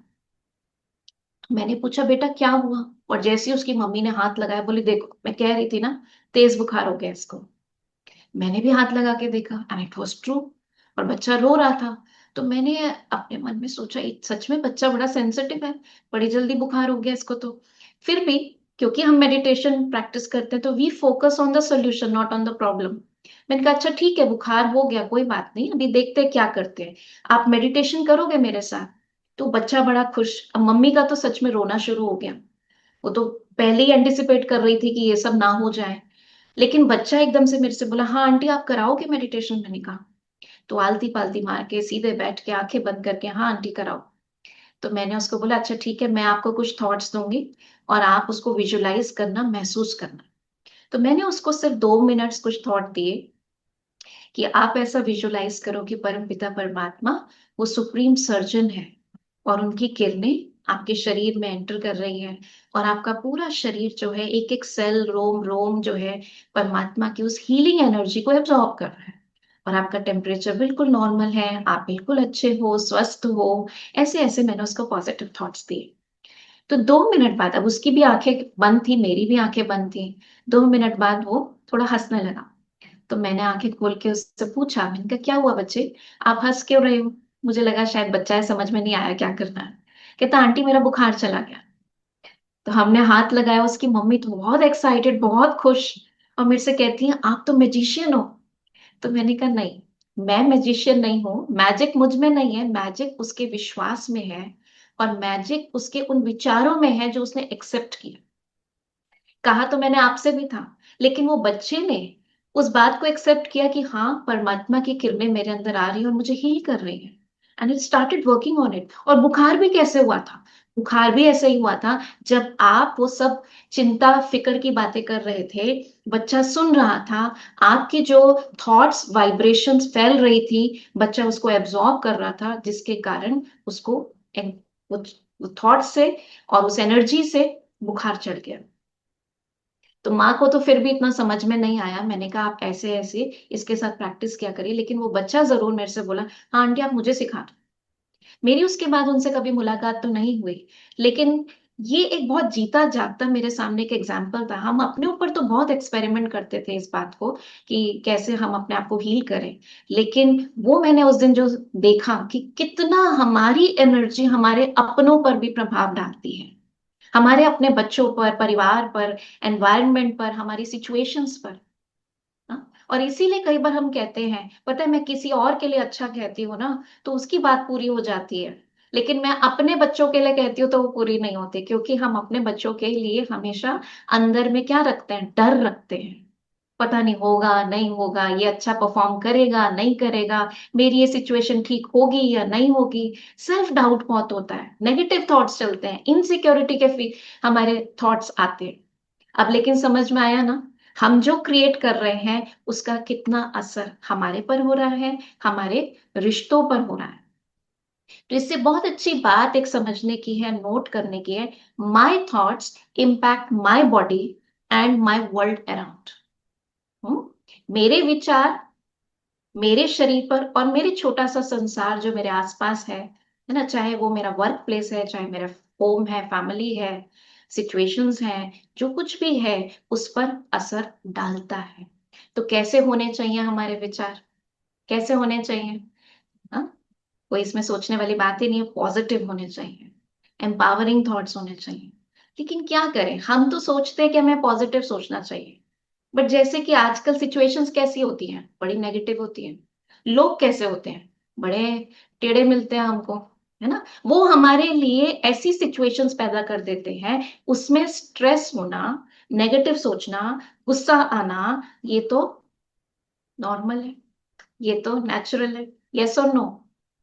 मैंने पूछा, बेटा क्या हुआ? और जैसे ही उसकी मम्मी ने हाथ लगाया, बोली, देखो मैं कह रही थी ना, तेज बुखार हो गया इसको। मैंने भी हाथ लगा के देखा एंड इट वाज ट्रू, और बच्चा रो रहा था। तो मैंने अपने मन में सोचा, सच में बच्चा बड़ा सेंसिटिव है, बड़ी जल्दी बुखार हो गया इसको तो। फिर भी क्योंकि हम मेडिटेशन प्रैक्टिस करते हैं तो we focus on the solution, not on the problem. मैंने कहा, अच्छा ठीक है, बुखार हो गया, कोई बात नहीं, अभी देखते हैं क्या करते हैं, आप मेडिटेशन करोगे मेरे साथ? तो बच्चा बड़ा खुश। अब मम्मी का तो सच में रोना शुरू हो गया, वो तो पहले ही एंटिसिपेट कर रही थी कि ये सब ना हो जाए। लेकिन बच्चा एकदम से मेरे से बोला, हाँ आंटी आप कराओगे मेडिटेशन? मैंने कहा, तो आलती पालती मार के सीधे बैठ के आंखें बंद करके, हाँ आंटी कराओ। तो मैंने उसको बोला, अच्छा ठीक है, मैं आपको कुछ थॉट्स दूंगी और आप उसको विजुलाइज करना, महसूस करना। तो मैंने उसको सिर्फ 2 मिनट्स कुछ थॉट दिए कि आप ऐसा विजुलाइज करो कि परमपिता परमात्मा वो सुप्रीम सर्जन है और उनकी किरणें आपके शरीर में एंटर कर रही है और आपका पूरा शरीर जो है, एक एक सेल, रोम रोम जो है, परमात्मा की उस हीलिंग एनर्जी को एब्जॉर्ब कर रहा है और आपका टेम्परेचर बिल्कुल नॉर्मल है, आप बिल्कुल अच्छे हो, स्वस्थ हो। ऐसे ऐसे मैंने उसको पॉजिटिव थॉट्स दिए। तो 2 मिनट बाद, अब उसकी भी आंखें बंद थी, मेरी भी आंखें बंद थी, 2 मिनट बाद वो थोड़ा हंसने लगा। तो मैंने आंखें खोल के उससे पूछा, मैंने कहा, क्या हुआ बच्चे, आप हंस क्यों रहे हो? मुझे लगा शायद बच्चा है, समझ में नहीं आया क्या करना है। कहता, आंटी मेरा बुखार चला गया। तो हमने हाथ लगाया, उसकी मम्मी तो बहुत एक्साइटेड, बहुत खुश, और मेरे से कहती है, आप तो मैजिशियन हो। तो मैंने कहा, नहीं, मैं मैजिशियन नहीं हूँ, मैजिक मुझ में नहीं है, मैजिक उसके विश्वास में है और मैजिक उसके उन विचारों में है जो उसने एक्सेप्ट किया। कहा तो मैंने आपसे भी था, लेकिन वो बच्चे ने उस बात को एक्सेप्ट किया कि हाँ, परमात्मा की किरणें मेरे अंदर आ रही है और मुझे हील कर रही है, and it started working on it. और बुखार भी कैसे हुआ था? बुखार भी ऐसे ही हुआ था, जब आप वो सब चिंता फिक्र की बातें कर रहे थे, बच्चा सुन रहा था, आपकी जो थॉट्स वाइब्रेशंस फैल रही थी, बच्चा उसको एब्जॉर्ब कर रहा था, जिसके कारण उसको वो थॉट से और उस एनर्जी से बुखार चढ़ गया। तो माँ को तो फिर भी इतना समझ में नहीं आया। मैंने कहा, आप ऐसे ऐसे इसके साथ प्रैक्टिस किया करिए, लेकिन वो बच्चा जरूर मेरे से बोला, हाँ आंटी आप मुझे सिखा दो। मेरी उसके बाद उनसे कभी मुलाकात तो नहीं हुई, लेकिन ये एक बहुत जीता जागता मेरे सामने एक एग्जाम्पल था। हम अपने ऊपर तो बहुत एक्सपेरिमेंट करते थे इस बात को कि कैसे हम अपने आप को हील करें, लेकिन वो मैंने उस दिन जो देखा कि कितना हमारी एनर्जी हमारे अपनों पर भी प्रभाव डालती है, हमारे अपने बच्चों पर, परिवार पर, एनवायरनमेंट पर, हमारी सिचुएशंस पर। हाँ? और इसीलिए कई बार हम कहते हैं, पता है, मैं किसी और के लिए अच्छा कहती हूँ ना तो उसकी बात पूरी हो जाती है, लेकिन मैं अपने बच्चों के लिए कहती हूँ तो वो पूरी नहीं होती, क्योंकि हम अपने बच्चों के लिए हमेशा अंदर में क्या रखते हैं, डर रखते हैं। पता नहीं होगा नहीं होगा, ये अच्छा परफॉर्म करेगा नहीं करेगा, मेरी ये सिचुएशन ठीक होगी या नहीं होगी। सेल्फ डाउट बहुत होता है, नेगेटिव थॉट्स चलते हैं, इनसिक्योरिटी के हमारे थॉट्स आते हैं। अब लेकिन समझ में आया ना, हम जो क्रिएट कर रहे हैं उसका कितना असर हमारे पर हो रहा है, हमारे रिश्तों पर हो रहा है। तो इससे बहुत अच्छी बात एक समझने की है, नोट करने की है, माई thoughts impact my body and my world around. मेरे विचार मेरे शरीर पर और मेरे छोटा सा संसार जो मेरे आसपास है ना, चाहे वो मेरा वर्क प्लेस है, चाहे मेरा होम है, फैमिली है, सिचुएशंस हैं, जो कुछ भी है उस पर असर डालता है। तो कैसे होने चाहिए हमारे विचार, कैसे होने चाहिए? हाँ, कोई इसमें सोचने वाली बात ही नहीं है, पॉजिटिव होने चाहिए, एम्पावरिंग थॉट्स होने चाहिए। लेकिन क्या करें, हम तो सोचते हैं कि हमें पॉजिटिव सोचना चाहिए, बट जैसे कि आजकल सिचुएशंस कैसी होती हैं, बड़ी नेगेटिव होती हैं। लोग कैसे होते हैं, बड़े टेढ़े मिलते हैं हमको, है ना। वो हमारे लिए ऐसी सिचुएशंस पैदा कर देते हैं, उसमें स्ट्रेस होना, नेगेटिव सोचना, गुस्सा आना, ये तो नॉर्मल है, ये तो नेचुरल है। यस और नो?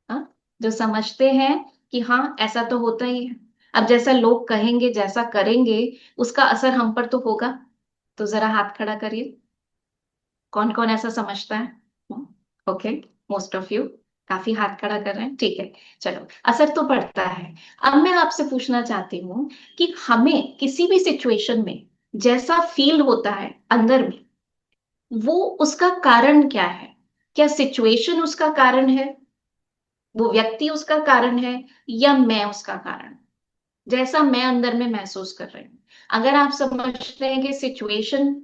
हाँ, जो समझते हैं कि हाँ ऐसा तो होता ही है, अब जैसा लोग कहेंगे जैसा करेंगे उसका असर हम पर तो होगा। तो जरा हाथ खड़ा करिए, कौन कौन ऐसा समझता है? ओके, मोस्ट ऑफ यू काफी हाथ खड़ा कर रहे हैं, ठीक है। चलो, असर तो पड़ता है। अब मैं आपसे पूछना चाहती हूँ कि हमें किसी भी सिचुएशन में जैसा फील होता है अंदर में, वो उसका कारण क्या है? क्या सिचुएशन उसका कारण है, वो व्यक्ति उसका कारण है, या मैं उसका कारण? जैसा मैं अंदर में महसूस कर रही हूँ, अगर आप समझते हैं कि सिचुएशन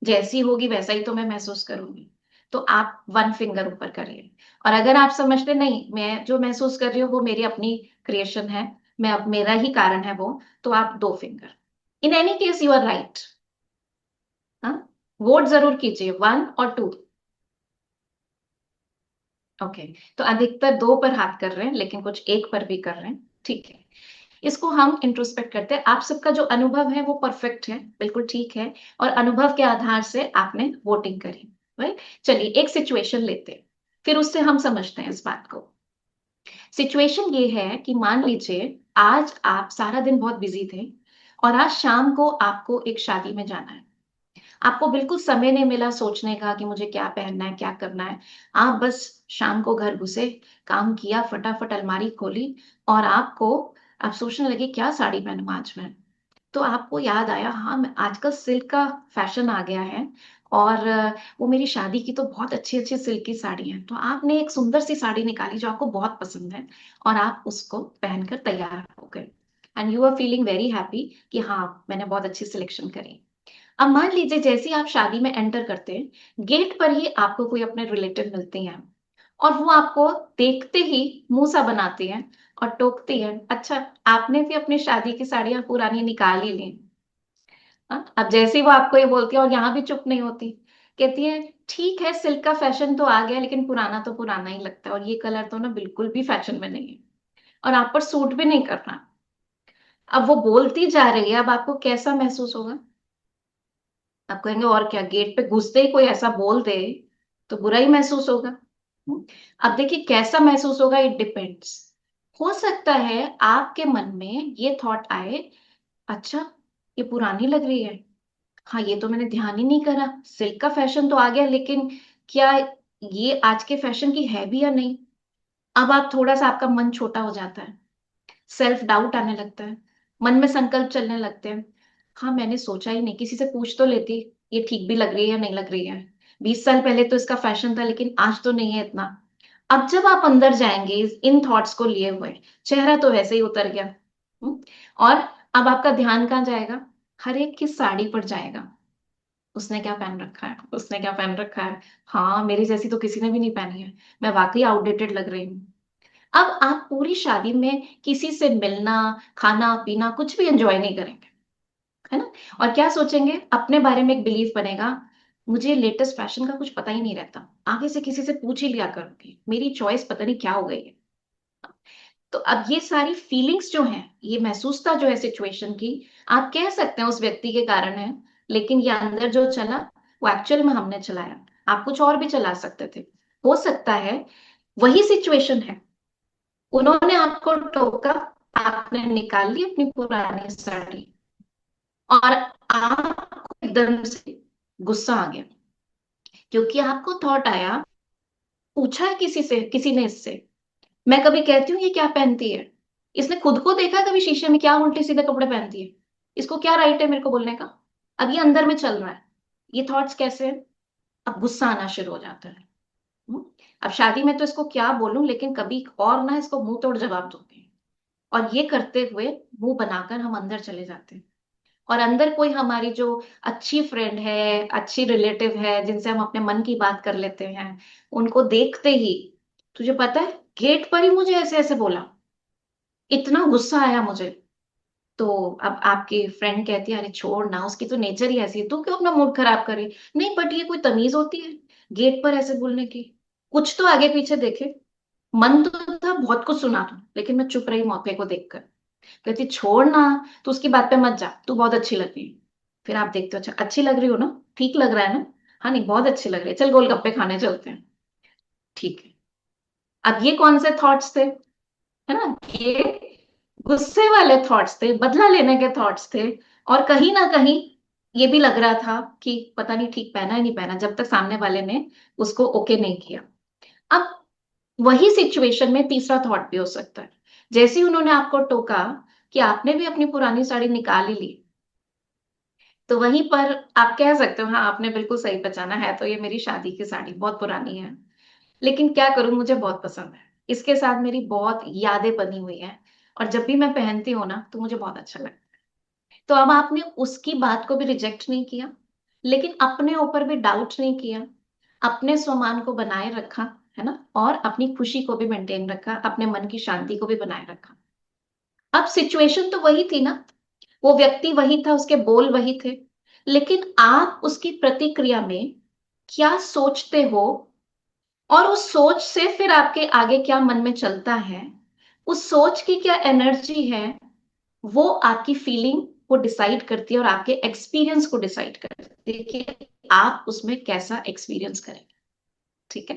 जैसी होगी वैसा ही तो मैं महसूस करूंगी, तो आप वन फिंगर ऊपर करिए। और अगर आप समझते नहीं, मैं जो महसूस कर रही हूँ वो मेरी अपनी क्रिएशन है, मैं अब मेरा ही कारण है वो, तो आप दो finger. In any case you are right. हाँ, वोट जरूर कीजिए, 1 और 2। ओके, तो अधिकतर 2 पर हाथ कर रहे हैं, लेकिन कुछ 1 पर भी कर रहे हैं, ठीक है। इसको हम इंट्रोस्पेक्ट करते हैं। आप सबका जो अनुभव है वो परफेक्ट है, बिल्कुल ठीक है, और अनुभव के आधार से आपने वोटिंग करी, राइट। चलिए एक सिचुएशन लेते हैं, फिर उससे हम समझते हैं इस बात को। सिचुएशन ये है कि मान लीजिए आज आप सारा दिन बहुत बिजी थे और आज शाम को आपको एक शादी में जाना है। आपको बिल्कुल समय नहीं मिला सोचने का कि मुझे क्या पहनना है, क्या करना है। आप बस शाम को घर घुसे, काम किया, फटाफट अलमारी खोली, और आप सोचने लगे क्या साड़ी पहनूं आज मैं। तो आपको याद आया, हाँ आजकल सिल्क का फैशन आ गया है, और वो मेरी शादी की तो बहुत अच्छी अच्छी सिल्क की साड़ी है। तो आपने एक सुंदर सी साड़ी निकाली जो आपको बहुत पसंद है, और आप उसको पहनकर तैयार हो गए, and you are feeling very happy कि हाँ मैंने बहुत अच्छी सिलेक्शन करी। अब मान लीजिए जैसे ही आप शादी में एंटर करते हैं, गेट पर ही आपको कोई अपने रिलेटिव मिलते हैं, और वो आपको देखते ही मुंह सा बनाती हैं और टोकती है, अच्छा आपने भी अपनी शादी की साड़ियां पुरानी निकाल ही ली। हाँ? अब जैसे ही वो आपको ये बोलती है, और यहाँ भी चुप नहीं होती, कहती है ठीक है सिल्क का फैशन तो आ गया, लेकिन पुराना तो पुराना ही लगता है, और ये कलर तो ना बिल्कुल भी फैशन में नहीं है, और आप पर सूट भी नहीं करना। अब वो बोलती जा रही है, अब आपको कैसा महसूस होगा? आप कहेंगे और क्या, गेट पे घुसते ही कोई ऐसा बोल दे तो बुरा ही महसूस होगा। हम्म। अब देखिए कैसा महसूस होगा, इट डिपेंड्स। हो सकता है आपके मन में ये थॉट आए, अच्छा ये पुरानी लग रही है, हाँ ये तो मैंने ध्यान ही नहीं करा, सिल्क का फैशन तो आ गया, लेकिन क्या ये आज के फैशन की है भी या नहीं। अब आप थोड़ा सा, आपका मन छोटा हो जाता है, सेल्फ डाउट आने लगता है, मन में संकल्प चलने लगते हैं, हाँ मैंने सोचा ही नहीं, किसी से पूछ तो लेती, ये ठीक भी लग रही है या नहीं लग रही है, 20 साल पहले तो इसका फैशन था लेकिन आज तो नहीं है इतना। अब जब आप अंदर जाएंगे इन थॉट्स को लिए हुए, चेहरा तो वैसे ही उतर गया। हम्म, और अब आपका ध्यान कहाँ जाएगा? हर एक की साड़ी पर जाएगा। उसने क्या पहन रखा है, उसने क्या पहन रखा है, हाँ मेरी जैसी तो किसी ने भी नहीं पहनी है, मैं वाकई आउटडेटेड लग रही हूँ। अब आप पूरी शादी में किसी से मिलना, खाना पीना कुछ भी एंजॉय नहीं करेंगे, है ना? और क्या सोचेंगे? अपने बारे में एक बिलीफ बनेगा, मुझे लेटेस्ट फैशन का कुछ पता ही नहीं रहता, आगे से किसी से पूछ ही लिया करूंगी, मेरी चॉइस पता नहीं क्या हो गई है। तो अब ये सारी फीलिंग्स जो हैं, ये महसूसता जो है सिचुएशन की, आप कह सकते हैं उस व्यक्ति के कारण है, लेकिन ये अंदर जो चला वो एक्चुअल में हमने चलाया। आप कुछ और भी चला सकते थे। हो सकता है वही सिचुएशन है, उन्होंने आपको टोका, आपने निकाल ली अपनी पुरानी साड़ी, और आपको एकदम से गुस्सा आ गया, क्योंकि आपको थॉट आया, पूछा है किसी से, किसी ने इससे, मैं कभी कहती हूँ ये क्या पहनती है, इसने खुद को देखा है कभी शीशे में क्या उल्टे सीधे कपड़े पहनती है, इसको क्या राइट है मेरे को बोलने का? अब ये अंदर में चल रहा है, ये थॉट्स कैसे हैं? अब गुस्सा आना शुरू हो जाता है। हम्म? अब शादी में तो इसको क्या बोलूं, लेकिन कभी और ना इसको मुंह तोड़ जवाब दूंगी, और ये करते हुए मुंह बनाकर हम अंदर चले जाते हैं। और अंदर कोई हमारी जो अच्छी फ्रेंड है, अच्छी रिलेटिव है, जिनसे हम अपने मन की बात कर लेते हैं, उनको देखते ही, तुझे पता है गेट पर ही मुझे ऐसे ऐसे बोला, इतना गुस्सा आया मुझे। तो अब आपकी फ्रेंड कहती है, अरे छोड़ ना, उसकी तो नेचर ही ऐसी है, तू क्यों अपना मूड खराब करे? नहीं, बट ये कोई तमीज होती है गेट पर ऐसे बोलने की? कुछ तो आगे पीछे देखे। मन तो था बहुत कुछ सुना था, लेकिन मैं चुप रही मौके को देखकर। कहती छोड़ ना, तू उसकी बात पे मत जा, तू बहुत अच्छी लग रही है। फिर आप देखते हो, अच्छा अच्छी लग रही हो ना, ठीक लग रहा है ना, हाँ नहीं बहुत अच्छी लग रही है, चल गोलगप्पे खाने चलते हैं। ठीक है। अब ये कौन से थॉट्स थे, है ना? ये गुस्से वाले थॉट्स थे, बदला लेने के थॉट्स थे। और कहीं ना कहीं ये भी लग रहा था कि पता नहीं ठीक पहना है नहीं पहना, जब तक सामने वाले ने उसको ओके नहीं किया। अब वही सिचुएशन में तीसरा थॉट भी हो सकता है, जैसे ही उन्होंने आपको टोका कि आपने भी अपनी पुरानी साड़ी निकाल ही ली, तो वहीं पर आप कह सकते हो, हाँ आपने बिल्कुल सही पहचाना है, तो ये मेरी शादी की साड़ी बहुत पुरानी है, लेकिन क्या करूं मुझे बहुत पसंद है, इसके साथ मेरी बहुत यादें बनी हुई हैं, और जब भी मैं पहनती हूँ ना तो मुझे बहुत अच्छा लगता है। तो अब आपने उसकी बात को भी रिजेक्ट नहीं किया, लेकिन अपने ऊपर भी डाउट नहीं किया, अपने स्वमान को बनाए रखा, है ना, और अपनी खुशी को भी मेंटेन रखा, अपने मन की शांति को भी बनाए रखा। अब सिचुएशन तो वही थी ना, वो व्यक्ति वही था, उसके बोल वही थे, लेकिन आप उसकी प्रतिक्रिया में क्या सोचते हो, और उस सोच से फिर आपके आगे क्या मन में चलता है, उस सोच की क्या एनर्जी है, वो आपकी फीलिंग को डिसाइड करती है, और आपके एक्सपीरियंस को डिसाइड करती है कि आप उसमें कैसा एक्सपीरियंस करेंगे। ठीक है?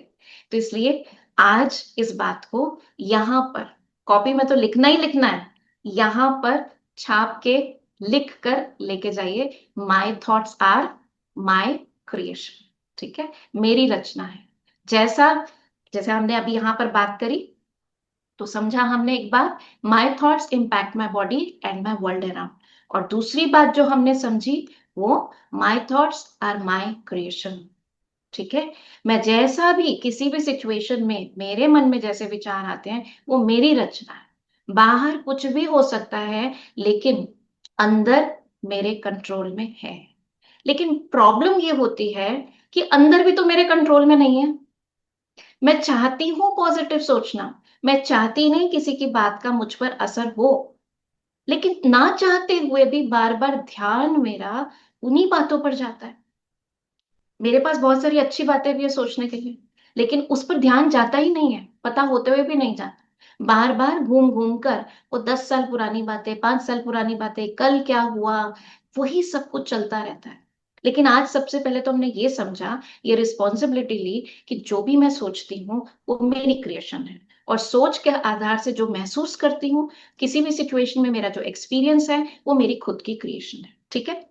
तो इसलिए आज इस बात को यहां पर कॉपी में तो लिखना ही लिखना है, यहां पर छाप के लिख कर लेके जाइए, my thoughts are my creation. ठीक है? मेरी रचना है। जैसा जैसे हमने अभी यहां पर बात करी, तो समझा हमने एक बात, my thoughts impact my body and my world around. और दूसरी बात जो हमने समझी, वो my thoughts are my creation. ठीक है? मैं जैसा भी किसी भी सिचुएशन में मेरे मन में जैसे विचार आते हैं, वो मेरी रचना है। बाहर कुछ भी हो सकता है, लेकिन अंदर मेरे कंट्रोल में है। लेकिन प्रॉब्लम ये होती है कि अंदर भी तो मेरे कंट्रोल में नहीं है। मैं चाहती हूं पॉजिटिव सोचना, मैं चाहती नहीं किसी की बात का मुझ पर असर हो, लेकिन ना चाहते हुए भी बार बार ध्यान मेरा उन्हीं बातों पर जाता है। मेरे पास बहुत सारी अच्छी बातें भी है सोचने के लिए, लेकिन उस पर ध्यान जाता ही नहीं है, पता होते हुए भी नहीं जाता। बार बार घूम घूम कर वो 10 साल पुरानी बातें, 5 साल पुरानी बातें, कल क्या हुआ, वही सब कुछ चलता रहता है। लेकिन आज सबसे पहले तो हमने ये समझा, ये रिस्पॉन्सिबिलिटी ली कि जो भी मैं सोचती हूँ वो मेरी क्रिएशन है, और सोच के आधार से जो महसूस करती हूँ किसी भी सिचुएशन में, मेरा जो एक्सपीरियंस है वो मेरी खुद की क्रिएशन है। ठीक है?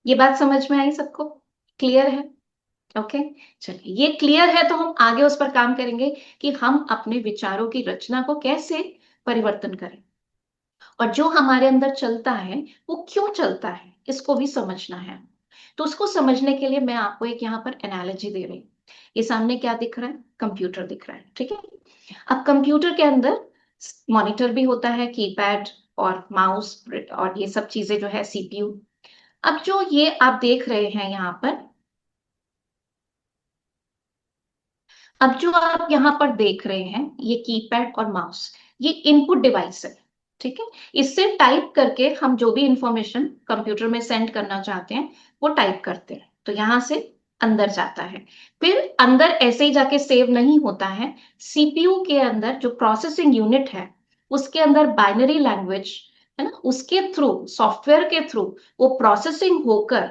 ये बात समझ में आई सबको? क्लियर है? ओके। चलिए, ये क्लियर है तो हम आगे उस पर काम करेंगे कि हम अपने विचारों की रचना को कैसे परिवर्तन करें, और जो हमारे अंदर चलता है वो क्यों चलता है, इसको भी समझना है। तो उसको समझने के लिए मैं आपको एक यहाँ पर एनालॉजी दे रही हूँ। ये सामने क्या दिख रहा है? कंप्यूटर दिख रहा है। ठीक है? अब कंप्यूटर के अंदर मॉनिटर भी होता है, कीपैड और माउस और ये सब चीजें जो है CPU। अब जो ये आप देख रहे हैं यहाँ पर, अब जो आप यहाँ पर देख रहे हैं ये कीपैड और माउस, ये इनपुट डिवाइस है, ठीक है। इससे टाइप करके हम जो भी इंफॉर्मेशन कंप्यूटर में सेंड करना चाहते हैं वो टाइप करते हैं, तो यहाँ से अंदर जाता है। फिर अंदर ऐसे ही जाके सेव नहीं होता है, CPU के अंदर जो प्रोसेसिंग यूनिट है उसके अंदर बाइनरी लैंग्वेज है ना, उसके थ्रू, सॉफ्टवेयर के थ्रू वो प्रोसेसिंग होकर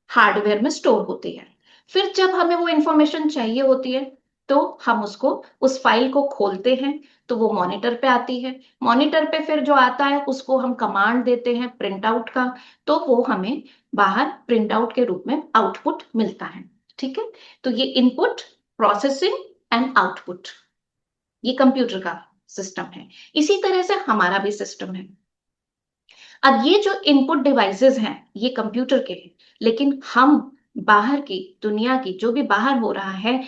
हार्डवेयर में स्टोर होती है। फिर जब हमें वो इंफॉर्मेशन चाहिए होती है तो हम उसको, उस फाइल को खोलते हैं, तो वो मॉनिटर पे आती है। मॉनिटर पे फिर जो आता है उसको हम कमांड देते हैं प्रिंट आउट का, तो वो हमें बाहर प्रिंट आउट के रूप में आउटपुट मिलता है, ठीक है। तो ये इनपुट, प्रोसेसिंग एंड आउटपुट, ये कंप्यूटर का सिस्टम है। इसी तरह से हमारा भी सिस्टम है। अब ये जो इनपुट डिवाइसेस हैं ये कंप्यूटर के हैं, लेकिन हम बाहर की दुनिया की जो भी बाहर हो रहा है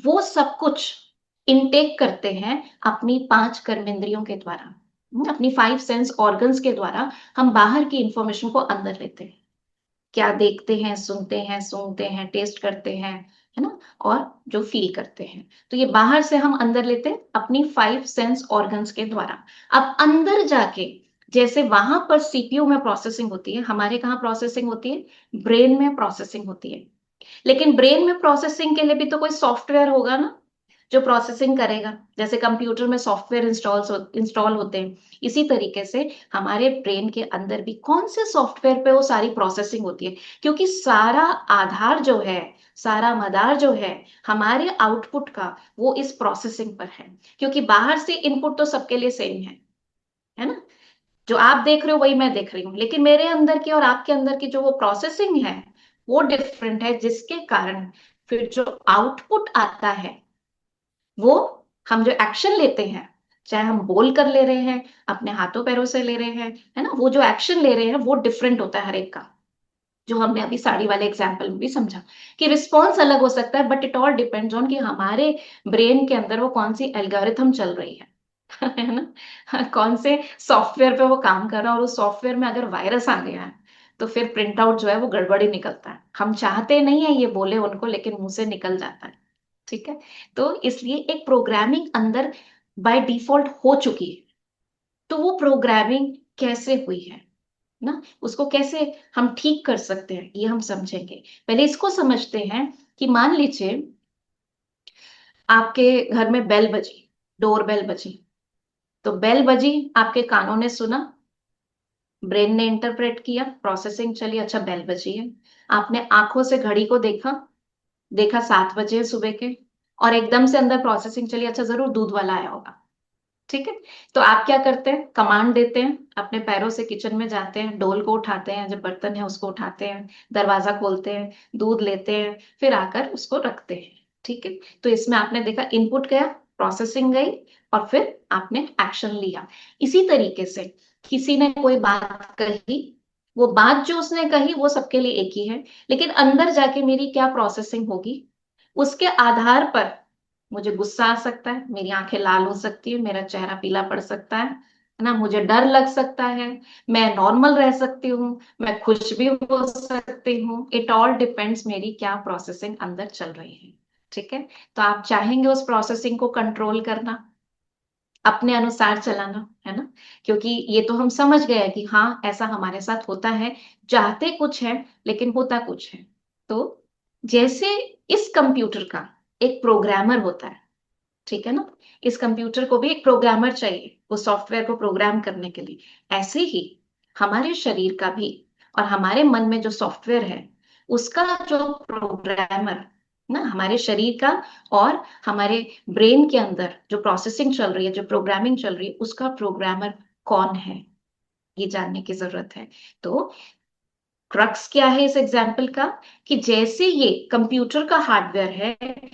वो सब कुछ इनटेक करते हैं अपनी 5 कर्मेंद्रियों के द्वारा, अपनी 5 सेंस ऑर्गन्स के द्वारा हम बाहर की इंफॉर्मेशन को अंदर लेते हैं। क्या देखते हैं, सुनते हैं, सूंघते हैं, टेस्ट करते हैं, है ना, और जो फील करते हैं, तो ये बाहर से हम अंदर लेते हैं अपनी 5 सेंस ऑर्गन्स के द्वारा। अब अंदर जाके जैसे वहां पर CPU में प्रोसेसिंग होती है, हमारे कहाँ प्रोसेसिंग होती है, ब्रेन में प्रोसेसिंग होती है। लेकिन ब्रेन में प्रोसेसिंग के लिए भी तो कोई सॉफ्टवेयर होगा ना जो प्रोसेसिंग करेगा, जैसे कंप्यूटर में सॉफ्टवेयर इंस्टॉल होते हैं, इसी तरीके से हमारे ब्रेन के अंदर भी कौन से सॉफ्टवेयर पे वो सारी प्रोसेसिंग होती है, क्योंकि सारा आधार जो है, सारा मदार जो है हमारे आउटपुट का वो इस प्रोसेसिंग पर है। क्योंकि बाहर से इनपुट तो सबके लिए सेम है ना, जो आप देख रहे हो वही मैं देख रही हूँ, लेकिन मेरे अंदर की और आपके अंदर की जो वो प्रोसेसिंग है वो डिफरेंट है, जिसके कारण फिर जो आउटपुट आता है वो, हम जो एक्शन लेते हैं, चाहे हम बोल कर ले रहे हैं, अपने हाथों पैरों से ले रहे हैं, है ना, वो जो एक्शन ले रहे हैं वो डिफरेंट होता है हर एक का। जो हमने अभी साड़ी वाले एग्जाम्पल में भी समझा कि रिस्पॉन्स अलग हो सकता है, but it all depends on कि हमारे ब्रेन के अंदर वो कौन सी एल्गोरिथम चल रही है है ना, कौन से सॉफ्टवेयर पे वो काम कर रहा है, और उस सॉफ्टवेयर में अगर वायरस आ गया है तो फिर प्रिंट आउट जो है वो गड़बड़ी निकलता है। हम चाहते नहीं है ये बोले उनको, लेकिन मुंह से निकल जाता है, ठीक है। तो इसलिए एक प्रोग्रामिंग अंदर बाय डिफॉल्ट हो चुकी है। तो वो प्रोग्रामिंग कैसे हुई है ना, उसको कैसे हम ठीक कर सकते हैं ये हम समझेंगे। पहले इसको समझते हैं कि मान लीजिए आपके घर में बेल बजी, डोर बेल बजी, तो बेल बजी, आपके कानों ने सुना, ब्रेन ने इंटरप्रेट किया, प्रोसेसिंग चली, अच्छा बेल बजी है। आपने आंखों से घड़ी को देखा, देखा 7 बजे है सुबह के, और एकदम से अंदर प्रोसेसिंग चली, अच्छा जरूर दूध वाला आया होगा, ठीक है। तो आप क्या करते हैं, कमांड देते हैं, अपने पैरों से किचन में जाते हैं, डोल को उठाते हैं, जब बर्तन है उसको उठाते हैं, दरवाजा खोलते हैं, दूध लेते हैं, फिर आकर उसको रखते हैं, ठीक है। तो इसमें आपने देखा इनपुट गया, प्रोसेसिंग गई, और फिर आपने एक्शन लिया। इसी तरीके से किसी ने कोई बात कही, वो बात जो उसने कही वो सबके लिए एक ही है, लेकिन अंदर जाके मेरी क्या प्रोसेसिंग होगी, उसके आधार पर मुझे गुस्सा आ सकता है, मेरी आंखें लाल हो सकती है, मेरा चेहरा पीला पड़ सकता है ना, मुझे डर लग सकता है, मैं नॉर्मल रह सकती हूँ, मैं खुश भी हो सकती हूँ। इट ऑल डिपेंड्स मेरी क्या प्रोसेसिंग अंदर चल रही है, ठीक है। तो आप चाहेंगे उस प्रोसेसिंग को कंट्रोल करना, अपने अनुसार चलाना, है ना, क्योंकि ये तो हम समझ गए कि हाँ ऐसा हमारे साथ होता है, चाहते कुछ है लेकिन होता कुछ है। तो जैसे इस कंप्यूटर का एक प्रोग्रामर होता है, ठीक है ना, इस कंप्यूटर को भी एक प्रोग्रामर चाहिए उस सॉफ्टवेयर को प्रोग्राम करने के लिए, ऐसे ही हमारे शरीर का भी और हमारे मन में जो सॉफ्टवेयर है उसका जो प्रोग्रामर ना, हमारे शरीर का और हमारे ब्रेन के अंदर जो प्रोसेसिंग चल रही है, जो प्रोग्रामिंग चल रही है, उसका प्रोग्रामर कौन है ये जानने की जरूरत है। तो क्रक्स क्या है इस एग्जाम्पल का, कि जैसे ये कंप्यूटर का हार्डवेयर है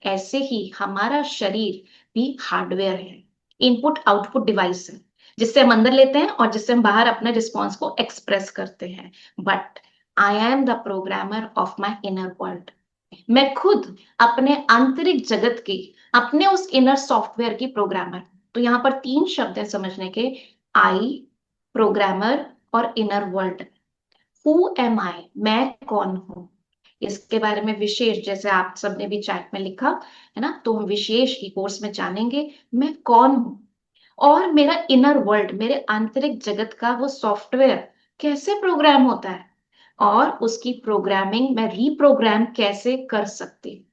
ऐसे ही हमारा शरीर भी हार्डवेयर है, इनपुट आउटपुट डिवाइस है, जिससे हम अंदर लेते हैं और जिससे हम बाहर अपने रिस्पॉन्स को एक्सप्रेस करते हैं। But I am the programmer of my inner world, मैं खुद अपने आंतरिक जगत की, अपने उस इनर सॉफ्टवेयर की प्रोग्रामर। तो यहाँ पर 3 शब्द है समझने के, आई, प्रोग्रामर और इनर वर्ल्ड। हु एम आई, मैं कौन हूं, इसके बारे में विशेष, जैसे आप सबने भी चैट में लिखा है ना, तो हम विशेष ही कोर्स में जानेंगे मैं कौन हूं, और मेरा इनर वर्ल्ड, मेरे आंतरिक जगत का वो सॉफ्टवेयर कैसे प्रोग्राम होता है, और उसकी प्रोग्रामिंग मैं रीप्रोग्राम कैसे कर सकती हूँ।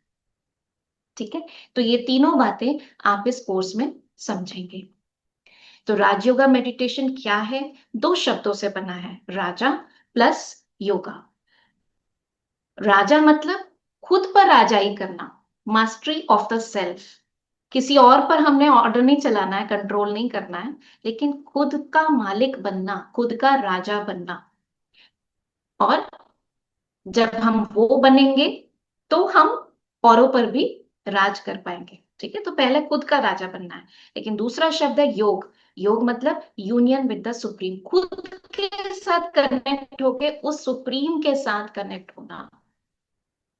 ठीक है, तो ये तीनों बातें आप इस कोर्स में समझेंगे। तो राजयोगा मेडिटेशन क्या है? 2 शब्दों से बना है, राजा प्लस योगा। राजा मतलब खुद पर राजाई करना, मास्टरी ऑफ द सेल्फ। किसी और पर हमने ऑर्डर नहीं चलाना है, कंट्रोल नहीं करना है, लेकिन खुद का मालिक बनना, खुद का राजा बनना। और जब हम वो बनेंगे तो हम औरों पर भी राज कर पाएंगे। ठीक है, तो पहले खुद का राजा बनना है। लेकिन दूसरा शब्द है योग। योग मतलब यूनियन विद द सुप्रीम, खुद के साथ कनेक्ट होके उस सुप्रीम के साथ कनेक्ट होना,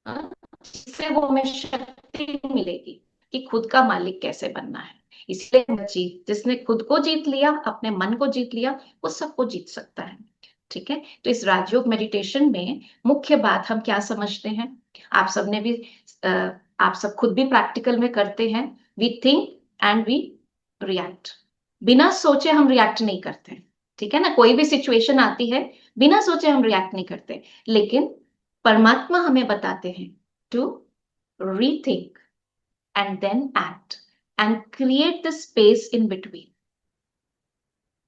हाँ, जिससे वो हमें शक्ति मिलेगी कि खुद का मालिक कैसे बनना है। इसलिए जीत, जिसने खुद को जीत लिया, अपने मन को जीत लिया, वो सबको जीत सकता है। ठीक है, तो इस राजयोग मेडिटेशन में मुख्य बात हम क्या समझते हैं, आप सबने भी आप सब खुद भी प्रैक्टिकल में करते हैं। We think and we react. बिना सोचे हम रिएक्ट नहीं करते। ठीक है ना, कोई भी सिचुएशन आती है, बिना सोचे हम रिएक्ट नहीं करते, लेकिन परमात्मा हमें बताते हैं to rethink and then act and create the space in between.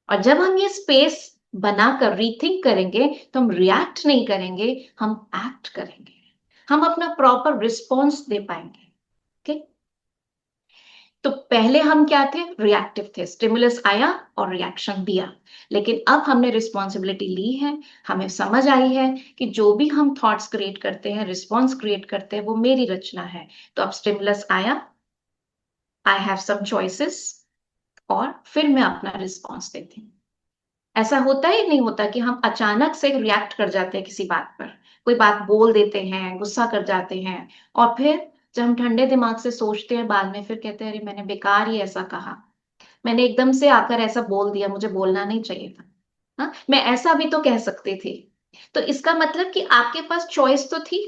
और जब हम ये स्पेस बनाकर रीथिंक करेंगे तो हम रिएक्ट नहीं करेंगे, हम एक्ट करेंगे, हम अपना प्रॉपर रिस्पॉन्स दे पाएंगे। ओके, तो पहले हम क्या थे, रिएक्टिव थे, स्टिमुलस आया और रिएक्शन दिया। लेकिन अब हमने रिस्पॉन्सिबिलिटी ली है, हमें समझ आई है कि जो भी हम थॉट्स क्रिएट करते हैं, रिस्पॉन्स क्रिएट करते हैं, वो मेरी रचना है। तो अब स्टिमुलस आया, आई हैव सम चॉइसेस, और फिर मैं अपना रिस्पॉन्स देती हूँ। ऐसा होता ही नहीं होता कि हम अचानक से रिएक्ट कर जाते हैं किसी बात पर, कोई बात बोल देते हैं, गुस्सा कर जाते हैं, और फिर जब हम ठंडे दिमाग से सोचते हैं बाद में, फिर कहते हैं अरे मैंने बेकार ही ऐसा कहा, मैंने एकदम से आकर ऐसा बोल दिया, मुझे बोलना नहीं चाहिए था, हाँ मैं ऐसा भी तो कह सकती थी। तो इसका मतलब कि आपके पास चॉइस तो थी,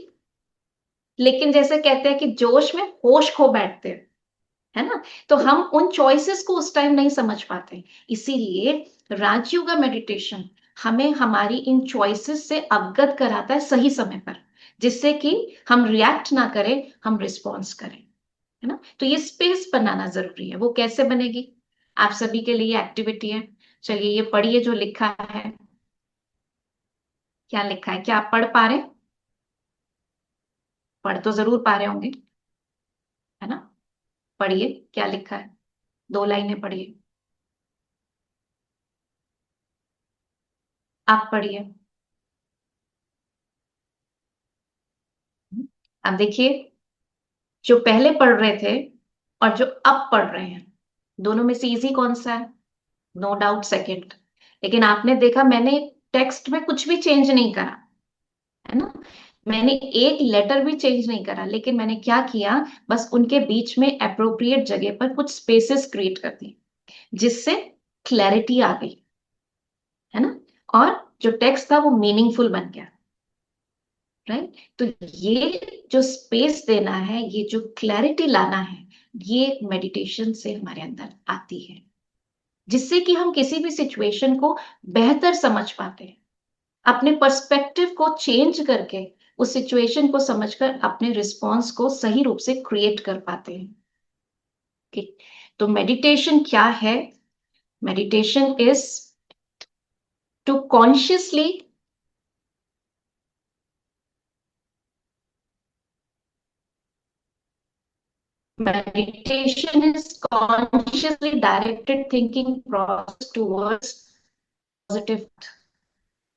लेकिन जैसे कहते हैं कि जोश में होश खो बैठते हैं, है ना, तो हम उन चॉइसेस को उस टाइम नहीं समझ पाते। इसीलिए राजयोगा मेडिटेशन हमें हमारी इन चॉइसेस से अवगत कराता है सही समय पर, जिससे कि हम रिएक्ट ना करें, हम रिस्पॉन्स करें, है ना। तो ये स्पेस बनाना जरूरी है। वो कैसे बनेगी, आप सभी के लिए एक्टिविटी है। चलिए ये पढ़िए जो लिखा है, क्या लिखा है, क्या आप पढ़ पा रहे हैं? पढ़ तो जरूर पा रहे होंगे, है ना। पढ़िए क्या लिखा है, 2 लाइनें पढ़िए, आप पढ़िए। अब देखिए, जो पहले पढ़ रहे थे और जो अब पढ़ रहे हैं, दोनों में से इजी कौन सा है? No doubt second. लेकिन आपने देखा मैंने टेक्स्ट में कुछ भी चेंज नहीं करा, है ना, मैंने एक लेटर भी चेंज नहीं करा, लेकिन मैंने क्या किया, बस उनके बीच में अप्रोप्रिएट जगह पर कुछ स्पेसेस क्रिएट कर दी, जिससे क्लैरिटी आ गई, है ना, और जो टेक्स्ट था वो मीनिंगफुल बन गया। राइट, तो ये जो स्पेस देना है, ये जो क्लैरिटी लाना है, ये मेडिटेशन से हमारे अंदर आती है, जिससे कि हम किसी भी सिचुएशन को बेहतर समझ पाते हैं, अपने पर्सपेक्टिव को चेंज करके उस सिचुएशन को समझकर अपने रिस्पॉन्स को सही रूप से क्रिएट कर पाते हैं। Okay? तो मेडिटेशन क्या है? Meditation is to consciously meditation is consciously directed thinking process towards positive।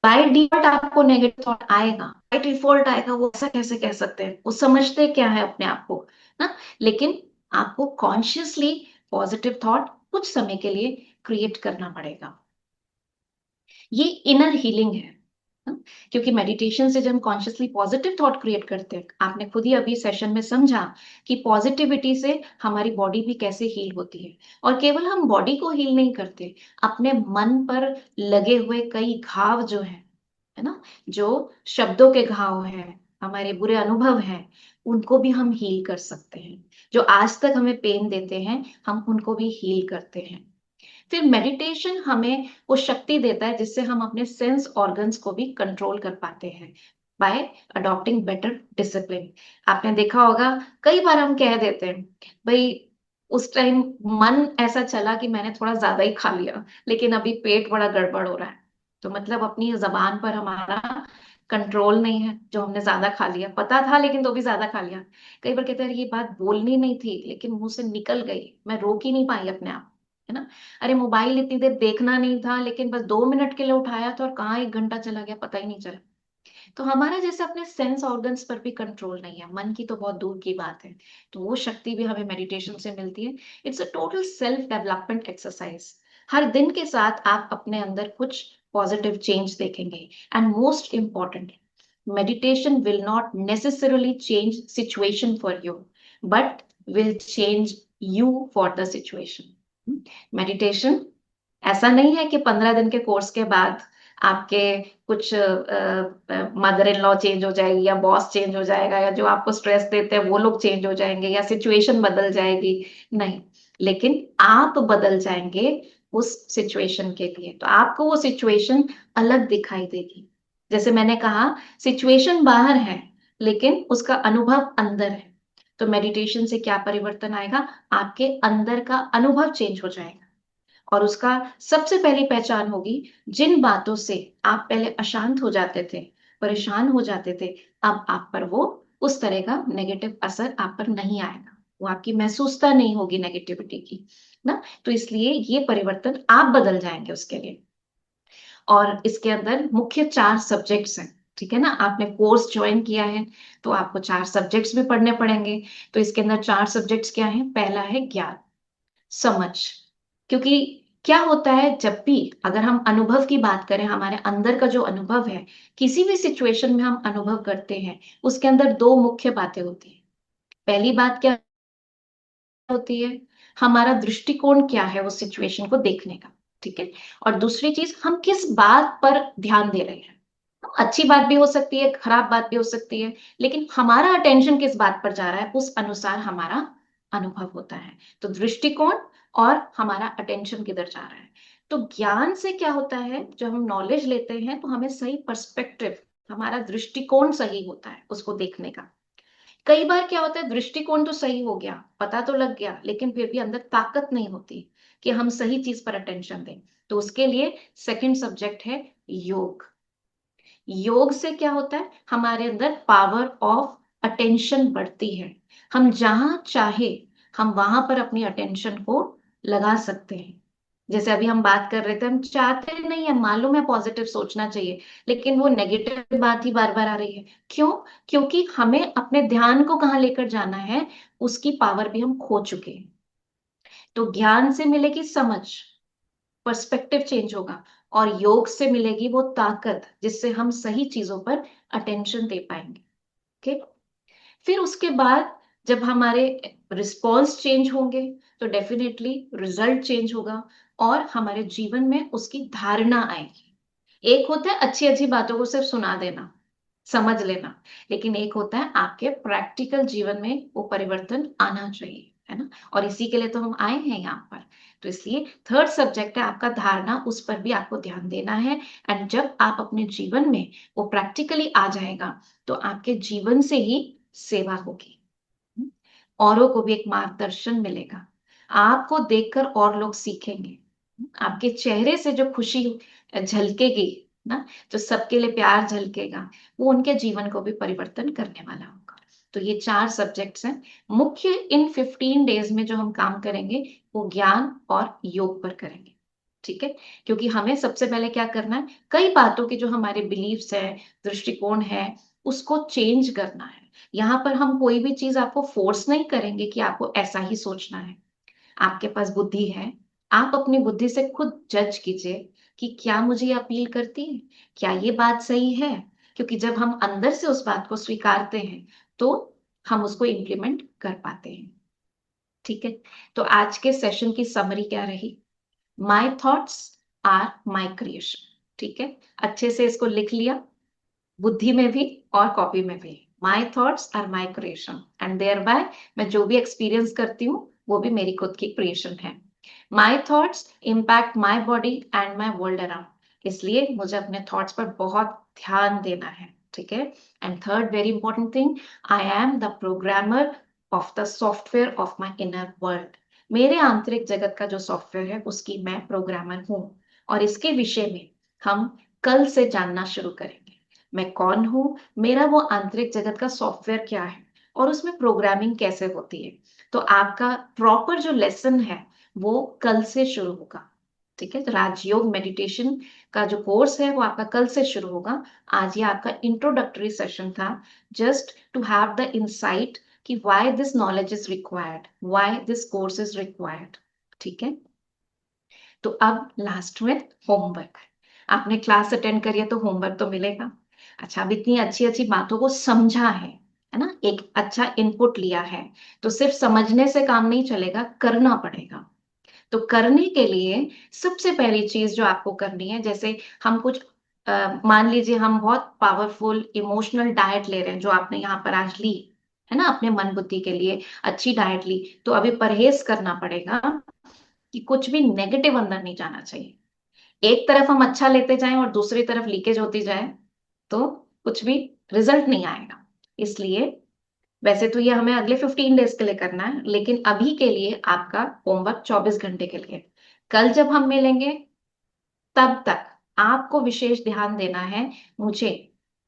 By default आपको नेगेटिव थॉट आएगा, बाय डिफॉल्ट आएगा, वो ऐसा कैसे कह सकते हैं, वो समझते क्या है अपने आप को ना, लेकिन आपको कॉन्शियसली पॉजिटिव थॉट कुछ समय के लिए क्रिएट करना पड़ेगा। ये इनर हीलिंग है, ना? क्योंकि मेडिटेशन से जब हम कॉन्शियसली पॉजिटिव थॉट क्रिएट करते हैं, आपने खुद ही अभी सेशन में समझा कि पॉजिटिविटी से हमारी बॉडी भी कैसे हील होती है। और केवल हम बॉडी को हील नहीं करते, अपने मन पर लगे हुए कई घाव जो है ना, जो शब्दों के घाव हैं, हमारे बुरे अनुभव हैं, उनको भी हम हील कर सकते हैं। जो आज तक हमें पेन देते हैं, हम उनको भी हील करते हैं। फिर मेडिटेशन हमें वो शक्ति देता है जिससे हम अपने सेंस ऑर्गन्स को भी कंट्रोल कर पाते हैं बाय अडॉप्टिंग बेटर डिसिप्लिन। आपने देखा होगा कई बार हम कह देते हैं भाई उस टाइम मन ऐसा चला कि मैंने थोड़ा ज्यादा ही खा लिया, लेकिन अभी पेट बड़ा गड़बड़ हो रहा है। तो मतलब अपनी जबान पर हमारा कंट्रोल नहीं है, जो हमने ज्यादा खा लिया, पता था लेकिन तो भी ज्यादा खा लिया। कई बार कहते हैं ये बात बोलनी नहीं थी लेकिन मुंह से निकल गई, मैं रोक ही नहीं पाई अपने आप, है ना। अरे मोबाइल इतनी देर देखना नहीं था लेकिन बस 2 मिनट के लिए उठाया था और कहाँ 1 घंटा चला गया पता ही नहीं चला। तो हमारा जैसे अपने सेंस ऑर्गन्स पर भी कंट्रोल नहीं है, मन की तो बहुत दूर की बात है। तो वो शक्ति भी हमें मेडिटेशन से मिलती है। It's a total self development exercise. हर दिन के साथ आप अपने अंदर कुछ पॉजिटिव चेंज देखेंगे। And most important, meditation will not necessarily change situation for you but will change you for the situation. Meditation ऐसा नहीं है कि 15 दिन के कोर्स के बाद आपके कुछ मदर इन लॉ चेंज हो जाएगी या बॉस चेंज हो जाएगा या जो आपको स्ट्रेस देते हैं वो लोग चेंज हो जाएंगे या सिचुएशन बदल जाएगी, नहीं। लेकिन आप बदल जाएंगे उस सिचुएशन के लिए, तो आपको वो सिचुएशन अलग दिखाई देगी। जैसे मैंने कहा सिचुएशन बाहर है लेकिन उसका अनुभव अंदर है। तो मेडिटेशन से क्या परिवर्तन आएगा, आपके अंदर का अनुभव चेंज हो जाएगा। और उसका सबसे पहली पहचान होगी, जिन बातों से आप पहले अशांत हो जाते थे, परेशान हो जाते थे, अब आप पर वो उस तरह का नेगेटिव असर आप पर नहीं आएगा, वो आपकी महसूसता नहीं होगी नेगेटिविटी की ना। तो इसलिए ये परिवर्तन आप बदल जाएंगे उसके लिए। और इसके अंदर मुख्य 4 सब्जेक्ट्स हैं, ठीक है ना। आपने कोर्स ज्वाइन किया है तो आपको 4 सब्जेक्ट्स भी पढ़ने पड़ेंगे। तो इसके अंदर 4 सब्जेक्ट्स क्या हैं? पहला है ज्ञान, समझ। क्योंकि क्या होता है, जब भी अगर हम अनुभव की बात करें, हमारे अंदर का जो अनुभव है, किसी भी सिचुएशन में हम अनुभव करते हैं, उसके अंदर 2 मुख्य बातें होती हैं। पहली बात क्या होती है, हमारा दृष्टिकोण क्या है उस सिचुएशन को देखने का, ठीक है। और दूसरी चीज, हम किस बात पर ध्यान दे रहे हैं। अच्छी बात भी हो सकती है, खराब बात भी हो सकती है, लेकिन हमारा अटेंशन किस बात पर जा रहा है उस अनुसार हमारा अनुभव होता है। तो दृष्टिकोण और हमारा अटेंशन किधर जा रहा है। तो ज्ञान से क्या होता है, जब हम नॉलेज लेते हैं तो हमें सही पर्सपेक्टिव, हमारा दृष्टिकोण सही होता है उसको देखने का। कई बार क्या होता है, दृष्टिकोण तो सही हो गया, पता तो लग गया, लेकिन फिर भी अंदर ताकत नहीं होती कि हम सही चीज पर अटेंशन दें। तो उसके लिए सेकंड सब्जेक्ट है योग। योग से क्या होता है, हमारे अंदर पावर ऑफ अटेंशन बढ़ती है। हम जहां चाहे हम वहां पर अपनी अटेंशन को लगा सकते हैं। जैसे अभी हम बात कर रहे थे, हम चाहते नहीं है, मालूम है पॉजिटिव सोचना चाहिए, लेकिन वो नेगेटिव बात ही बार बार आ रही है। क्यों? क्योंकि हमें अपने ध्यान को कहाँ लेकर जाना है, उसकी पावर भी हम खो चुके हैं। तो ज्ञान से मिलेगी समझ, पर्सपेक्टिव चेंज होगा, और योग से मिलेगी वो ताकत जिससे हम सही चीजों पर अटेंशन दे पाएंगे। ओके। फिर उसके बाद जब हमारे रिस्पॉन्स चेंज होंगे तो डेफिनेटली रिजल्ट चेंज होगा और हमारे जीवन में उसकी धारणा आएगी। एक होता है अच्छी अच्छी बातों को सिर्फ सुना देना, समझ लेना, लेकिन एक होता है आपके प्रैक्टिकल जीवन में वो परिवर्तन आना चाहिए, है ना। और इसी के लिए तो हम आए हैं यहाँ पर। तो इसलिए थर्ड सब्जेक्ट है आपका धारणा, उस पर भी आपको ध्यान देना है। एंड जब आप अपने जीवन में वो प्रैक्टिकली आ जाएगा तो आपके जीवन से ही सेवा होगी, औरों को भी एक मार्गदर्शन मिलेगा, आपको देखकर और लोग सीखेंगे, आपके चेहरे से जो खुशी झलकेगी ना, जो सबके लिए प्यार झलकेगा, वो उनके जीवन को भी परिवर्तन करने वाला होगा। तो ये 4 सब्जेक्ट्स हैं मुख्य। इन 15 डेज में जो हम काम करेंगे वो ज्ञान और योग पर करेंगे, ठीक है। क्योंकि हमें सबसे पहले क्या करना है, कई बातों की जो हमारे बिलीव्स है, दृष्टिकोण है, उसको चेंज करना है। यहाँ पर हम कोई भी चीज आपको फोर्स नहीं करेंगे कि आपको ऐसा ही सोचना है। आपके पास बुद्धि है, आप अपनी बुद्धि से खुद जज कीजिए कि क्या मुझे ये अपील करती है, क्या ये बात सही है, क्योंकि जब हम अंदर से उस बात को स्वीकारते हैं तो हम उसको इम्प्लीमेंट कर पाते हैं। ठीक है, तो आज के सेशन की समरी क्या रही? My thoughts are my creation. ठीक है, अच्छे से इसको लिख लिया, बुद्धि में भी और कॉपी में भी। My thoughts are my creation and thereby मैं जो भी एक्सपीरियंस करती हूँ वो भी मेरी खुद की क्रिएशन है। माई thoughts impact my body and my world around, इसलिए मुझे अपने थॉट्स पर बहुत ध्यान देना है। ठीक है, and third very important thing, I am the programmer of the software of my inner world. मेरे आंतरिक जगत का जो सॉफ्टवेयर है उसकी मैं प्रोग्रामर हूँ, और इसके विषय में हम कल से जानना शुरू करेंगे। मैं कौन हूँ, मेरा वो आंतरिक जगत का सॉफ्टवेयर क्या है, और उसमें प्रोग्रामिंग कैसे होती है। तो आपका प्रॉपर जो लेसन है वो कल से शुरू होगा। ठीक है, तो राजयोग मेडिटेशन का जो कोर्स है वो आपका कल से शुरू होगा। आज ये आपका इंट्रोडक्टरी सेशन था, just to have the insight कि why this knowledge is required, why this course is required. ठीक है, तो अब लास्ट में होमवर्क। आपने क्लास अटेंड करी है तो होमवर्क तो मिलेगा। अच्छा, अब इतनी अच्छी अच्छी बातों को समझा है ना, एक अच्छा इनपुट लिया है, तो सिर्फ समझने से काम नहीं चलेगा, करना पड़ेगा। तो करने के लिए सबसे पहली चीज जो आपको करनी है, जैसे हम कुछ मान लीजिए हम बहुत पावरफुल इमोशनल डाइट ले रहे हैं, जो आपने यहाँ पर आज ली है ना, अपने मन बुद्धि के लिए अच्छी डाइट ली, तो अभी परहेज करना पड़ेगा कि कुछ भी नेगेटिव अंदर नहीं जाना चाहिए। एक तरफ हम अच्छा लेते जाएं और दूसरी तरफ लीकेज होती जाए तो कुछ भी रिजल्ट नहीं आएगा। इसलिए वैसे तो ये हमें अगले 15 डेज के लिए करना है, लेकिन अभी के लिए आपका होमवर्क 24 घंटे के लिए। कल जब हम मिलेंगे तब तक आपको विशेष ध्यान देना है, मुझे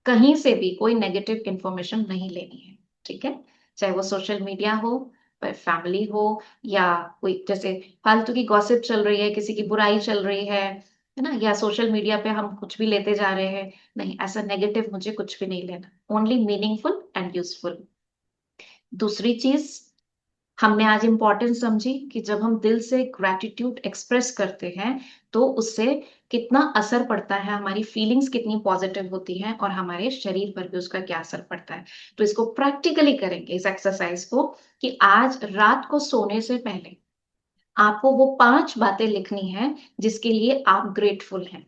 कहीं से भी कोई नेगेटिव इंफॉर्मेशन नहीं लेनी है। ठीक है, चाहे वो सोशल मीडिया हो, फैमिली हो, या कोई जैसे फालतू की गॉसिप चल रही है, किसी की बुराई चल रही है ना, या सोशल मीडिया पे हम कुछ भी लेते जा रहे हैं, नहीं, ऐसा नेगेटिव मुझे कुछ भी नहीं लेना, ओनली मीनिंगफुल एंड यूजफुल। दूसरी चीज हमने आज इंपॉर्टेंस समझी कि जब हम दिल से ग्रैटिट्यूड एक्सप्रेस करते हैं तो उससे कितना असर पड़ता है, हमारी फीलिंग्स कितनी पॉजिटिव होती हैं, और हमारे शरीर पर भी उसका क्या असर पड़ता है। तो इसको प्रैक्टिकली करेंगे, इस एक्सरसाइज को, कि आज रात को सोने से पहले आपको वो 5 बातें लिखनी है जिसके लिए आप ग्रेटफुल हैं।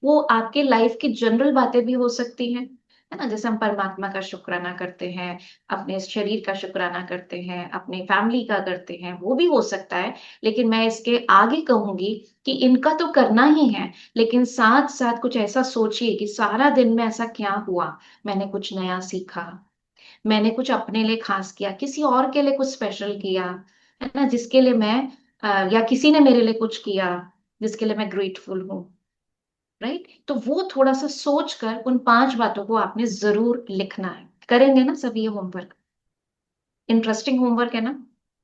वो आपके लाइफ की जनरल बातें भी हो सकती हैं, है ना, जैसे हम परमात्मा का शुक्राना करते हैं, अपने शरीर का शुक्राना करते हैं, अपने फैमिली का करते हैं, वो भी हो सकता है। लेकिन मैं इसके आगे कहूंगी कि इनका तो करना ही है, लेकिन साथ साथ कुछ ऐसा सोचिए कि सारा दिन में ऐसा क्या हुआ, मैंने कुछ नया सीखा, मैंने कुछ अपने लिए खास किया, किसी और के लिए कुछ स्पेशल किया, है ना, जिसके लिए मैं या किसी ने मेरे लिए कुछ किया जिसके लिए मैं ग्रेटफुल हूँ। राइट, तो वो थोड़ा सा सोच कर उन 5 बातों को आपने जरूर लिखना है। करेंगे ना सभी ये होमवर्क? इंटरेस्टिंग होमवर्क है ना?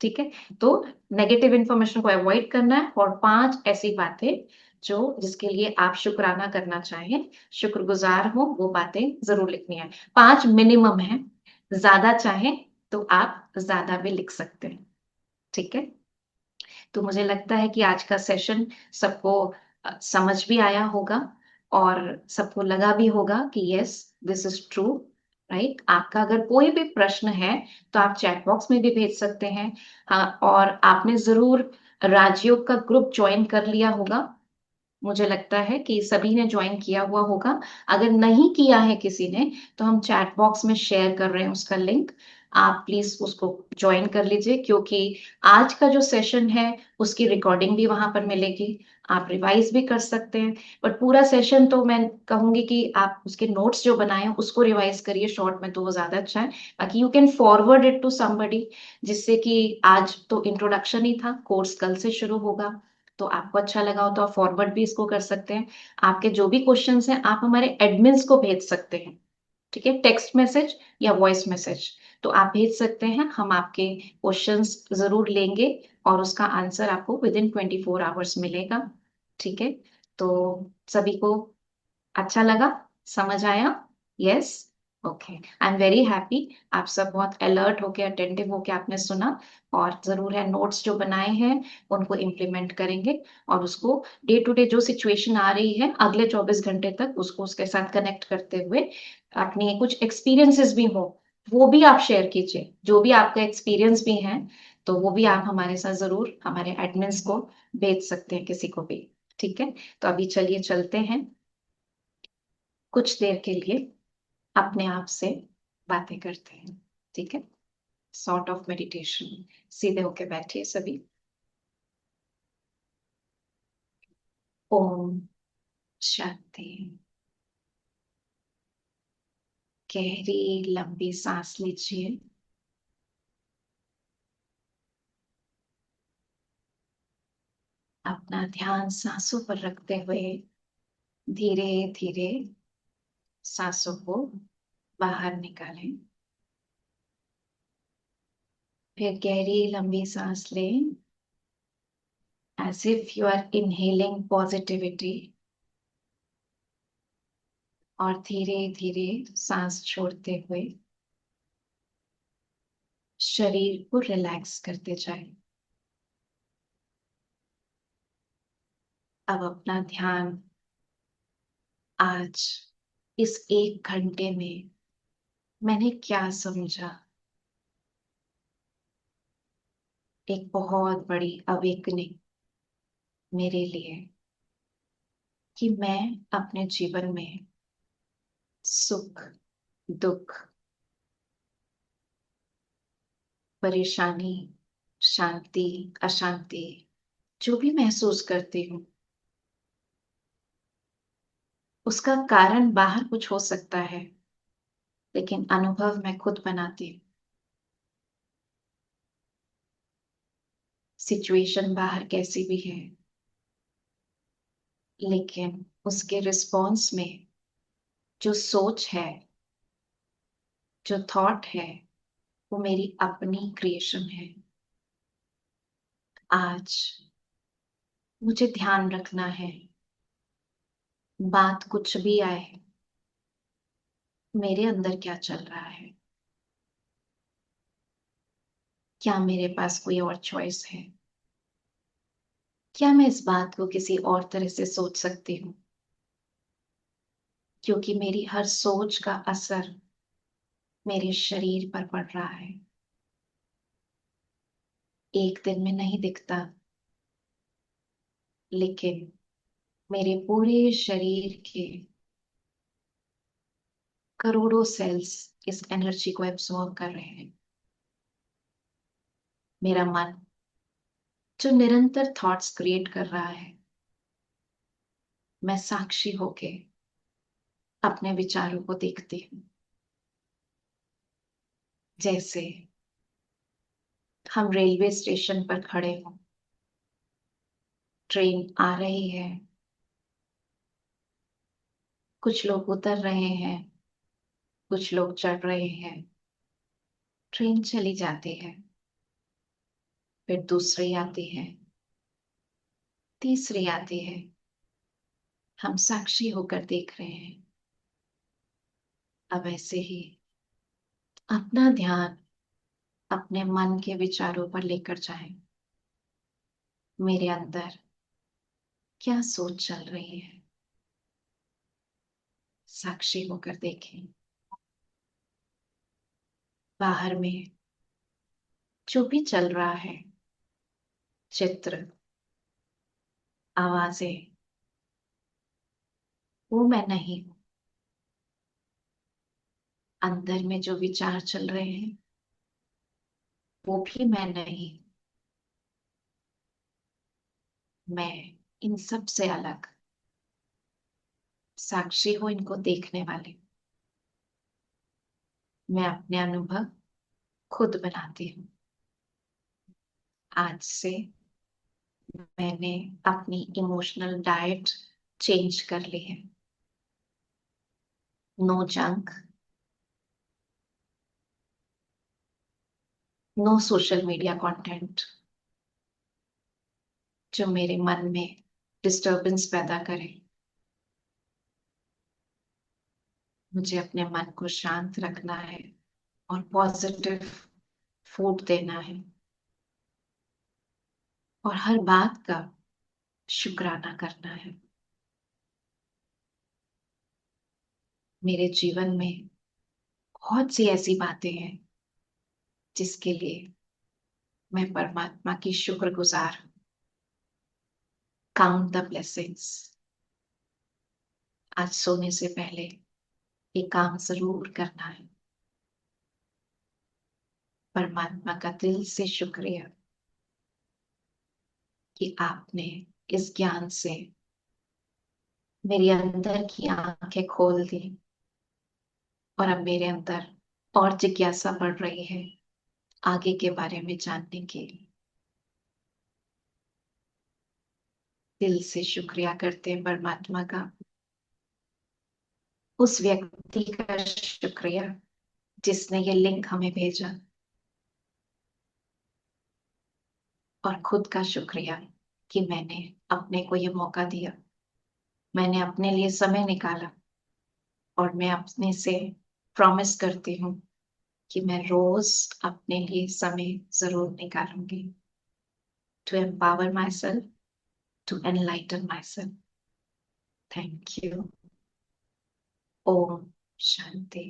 ठीक है, तो नेगेटिव इंफॉर्मेशन को अवॉइड करना है, और 5 ऐसी बातें जो जिसके लिए आप शुक्राना करना चाहें, शुक्रगुजार हो, वो बातें जरूर लिखनी है। 5 मिनिमम है, ज्यादा चाहें तो आप ज्यादा भी लिख सकते हैं। ठीक है, तो मुझे लगता है कि आज का सेशन सबको समझ भी आया होगा, और सबको लगा भी होगा कि yes, this is true. Right, आपका अगर कोई भी प्रश्न है तो आप चैट बॉक्स में भी भेज सकते हैं। हाँ, और आपने जरूर राजयोग का ग्रुप ज्वाइन कर लिया होगा, मुझे लगता है कि सभी ने ज्वाइन किया हुआ होगा। अगर नहीं किया है किसी ने तो हम चैट बॉक्स में शेयर कर रहे हैं उसका लिंक, आप प्लीज उसको ज्वाइन कर लीजिए, क्योंकि आज का जो सेशन है उसकी रिकॉर्डिंग भी वहां पर मिलेगी, आप रिवाइज भी कर सकते हैं। बट पूरा सेशन तो मैं कहूंगी कि आप उसके नोट्स जो बनाए हैं उसको रिवाइज करिए शॉर्ट में, तो वो ज्यादा अच्छा है। बाकी you can forward it to somebody, जिससे कि आज तो इंट्रोडक्शन ही था, कोर्स कल से शुरू होगा, तो आपको अच्छा लगा हो तो आप फॉरवर्ड भी इसको कर सकते हैं। आपके जो भी क्वेश्चंस हैं आप हमारे एडमिन्स को भेज सकते हैं। ठीक है, टेक्स्ट मैसेज या वॉइस मैसेज, तो आप भेज सकते हैं, हम आपके क्वेश्चंस जरूर लेंगे और उसका आंसर आपको विद इन 24 आवर्स मिलेगा। ठीक है, तो सभी को अच्छा लगा, समझ आया? Yes, okay, I am very happy. आप सब बहुत अलर्ट होके, अटेंटिव होके आपने सुना, और जरूर है नोट्स जो बनाए हैं उनको इम्प्लीमेंट करेंगे, और उसको डे टू डे जो सिचुएशन आ रही है अगले 24 घंटे तक उसको उसके साथ कनेक्ट करते हुए अपनी कुछ एक्सपीरियंसेस भी हो वो भी आप शेयर कीजिए, जो भी आपका एक्सपीरियंस भी है तो वो भी आप हमारे साथ जरूर हमारे एडमिन्स को भेज सकते हैं, किसी को भी। ठीक है, तो अभी चलिए चलते हैं कुछ देर के लिए अपने आप से बातें करते हैं। ठीक है, सॉर्ट ऑफ मेडिटेशन। सीधे होके बैठिए सभी। ओम शांति। गहरी लंबी सांस लीजिए। अपना ध्यान सांसों पर रखते हुए धीरे धीरे सांसों को बाहर निकालें। फिर गहरी लंबी सांस लें, as if you are inhaling positivity, और धीरे धीरे सांस छोड़ते हुए शरीर को रिलैक्स करते जाएं। अब अपना ध्यान आज इस 1 घंटे में मैंने क्या समझा, एक बहुत बड़ी अवेकनिंग मेरे लिए, कि मैं अपने जीवन में सुख दुख परेशानी शांति अशांति जो भी महसूस करती हूँ उसका कारण बाहर कुछ हो सकता है, लेकिन अनुभव मैं खुद बनाती हूँ। सिचुएशन बाहर कैसी भी है, लेकिन उसके रिस्पॉन्स में जो सोच है, जो थॉट है, वो मेरी अपनी क्रिएशन है। आज मुझे ध्यान रखना है, बात कुछ भी आए, मेरे अंदर क्या चल रहा है, क्या मेरे पास कोई और चॉइस है, क्या मैं इस बात को किसी और तरह से सोच सकती हूँ, क्योंकि मेरी हर सोच का असर मेरे शरीर पर पड़ रहा है। एक दिन में नहीं दिखता, लेकिन मेरे पूरे शरीर के करोड़ों सेल्स इस एनर्जी को एब्सॉर्ब कर रहे हैं। मेरा मन जो निरंतर थॉट्स क्रिएट कर रहा है, मैं साक्षी होके अपने विचारों को देखती हूँ। जैसे हम रेलवे स्टेशन पर खड़े हों, ट्रेन आ रही है, कुछ लोग उतर रहे हैं, कुछ लोग चढ़ रहे हैं, ट्रेन चली जाती है, फिर दूसरी आती है, तीसरी आती है, हम साक्षी होकर देख रहे हैं। अब ऐसे ही अपना ध्यान अपने मन के विचारों पर लेकर जाएं। मेरे अंदर क्या सोच चल रही है, साक्षी होकर देखें। बाहर में जो भी चल रहा है, चित्र आवाजें, वो मैं नहीं हूं। अंदर में जो विचार चल रहे हैं वो भी मैं नहीं। मैं इन सब से अलग साक्षी हूं, इनको देखने वाली। मैं अपने अनुभव खुद बनाती हूँ। आज से मैंने अपनी इमोशनल डाइट चेंज कर ली है। No junk, no social media content जो मेरे मन में डिस्टरबेंस पैदा करे। मुझे अपने मन को शांत रखना है और पॉजिटिव फूड देना है और हर बात का शुक्राना करना है। मेरे जीवन में बहुत सी ऐसी बातें हैं जिसके लिए मैं परमात्मा की शुक्रगुजार हूँ। Count the blessings. आज सोने से पहले ये काम जरूर करना है। परमात्मा का दिल से शुक्रिया कि आपने इस ज्ञान से मेरी अंदर की आंखें खोल दी और अब मेरे अंदर और जिज्ञासा बढ़ रही है आगे के बारे में जानने के लिए। दिल से शुक्रिया करते हैं परमात्मा का, उस व्यक्ति का शुक्रिया जिसने ये लिंक हमें भेजा, और खुद का शुक्रिया कि मैंने अपने को ये मौका दिया, मैंने अपने लिए समय निकाला। और मैं अपने से प्रॉमिस करती हूँ कि मैं रोज अपने लिए समय जरूर निकालूंगी। To empower myself, to enlighten myself. Thank you. ओम शांति।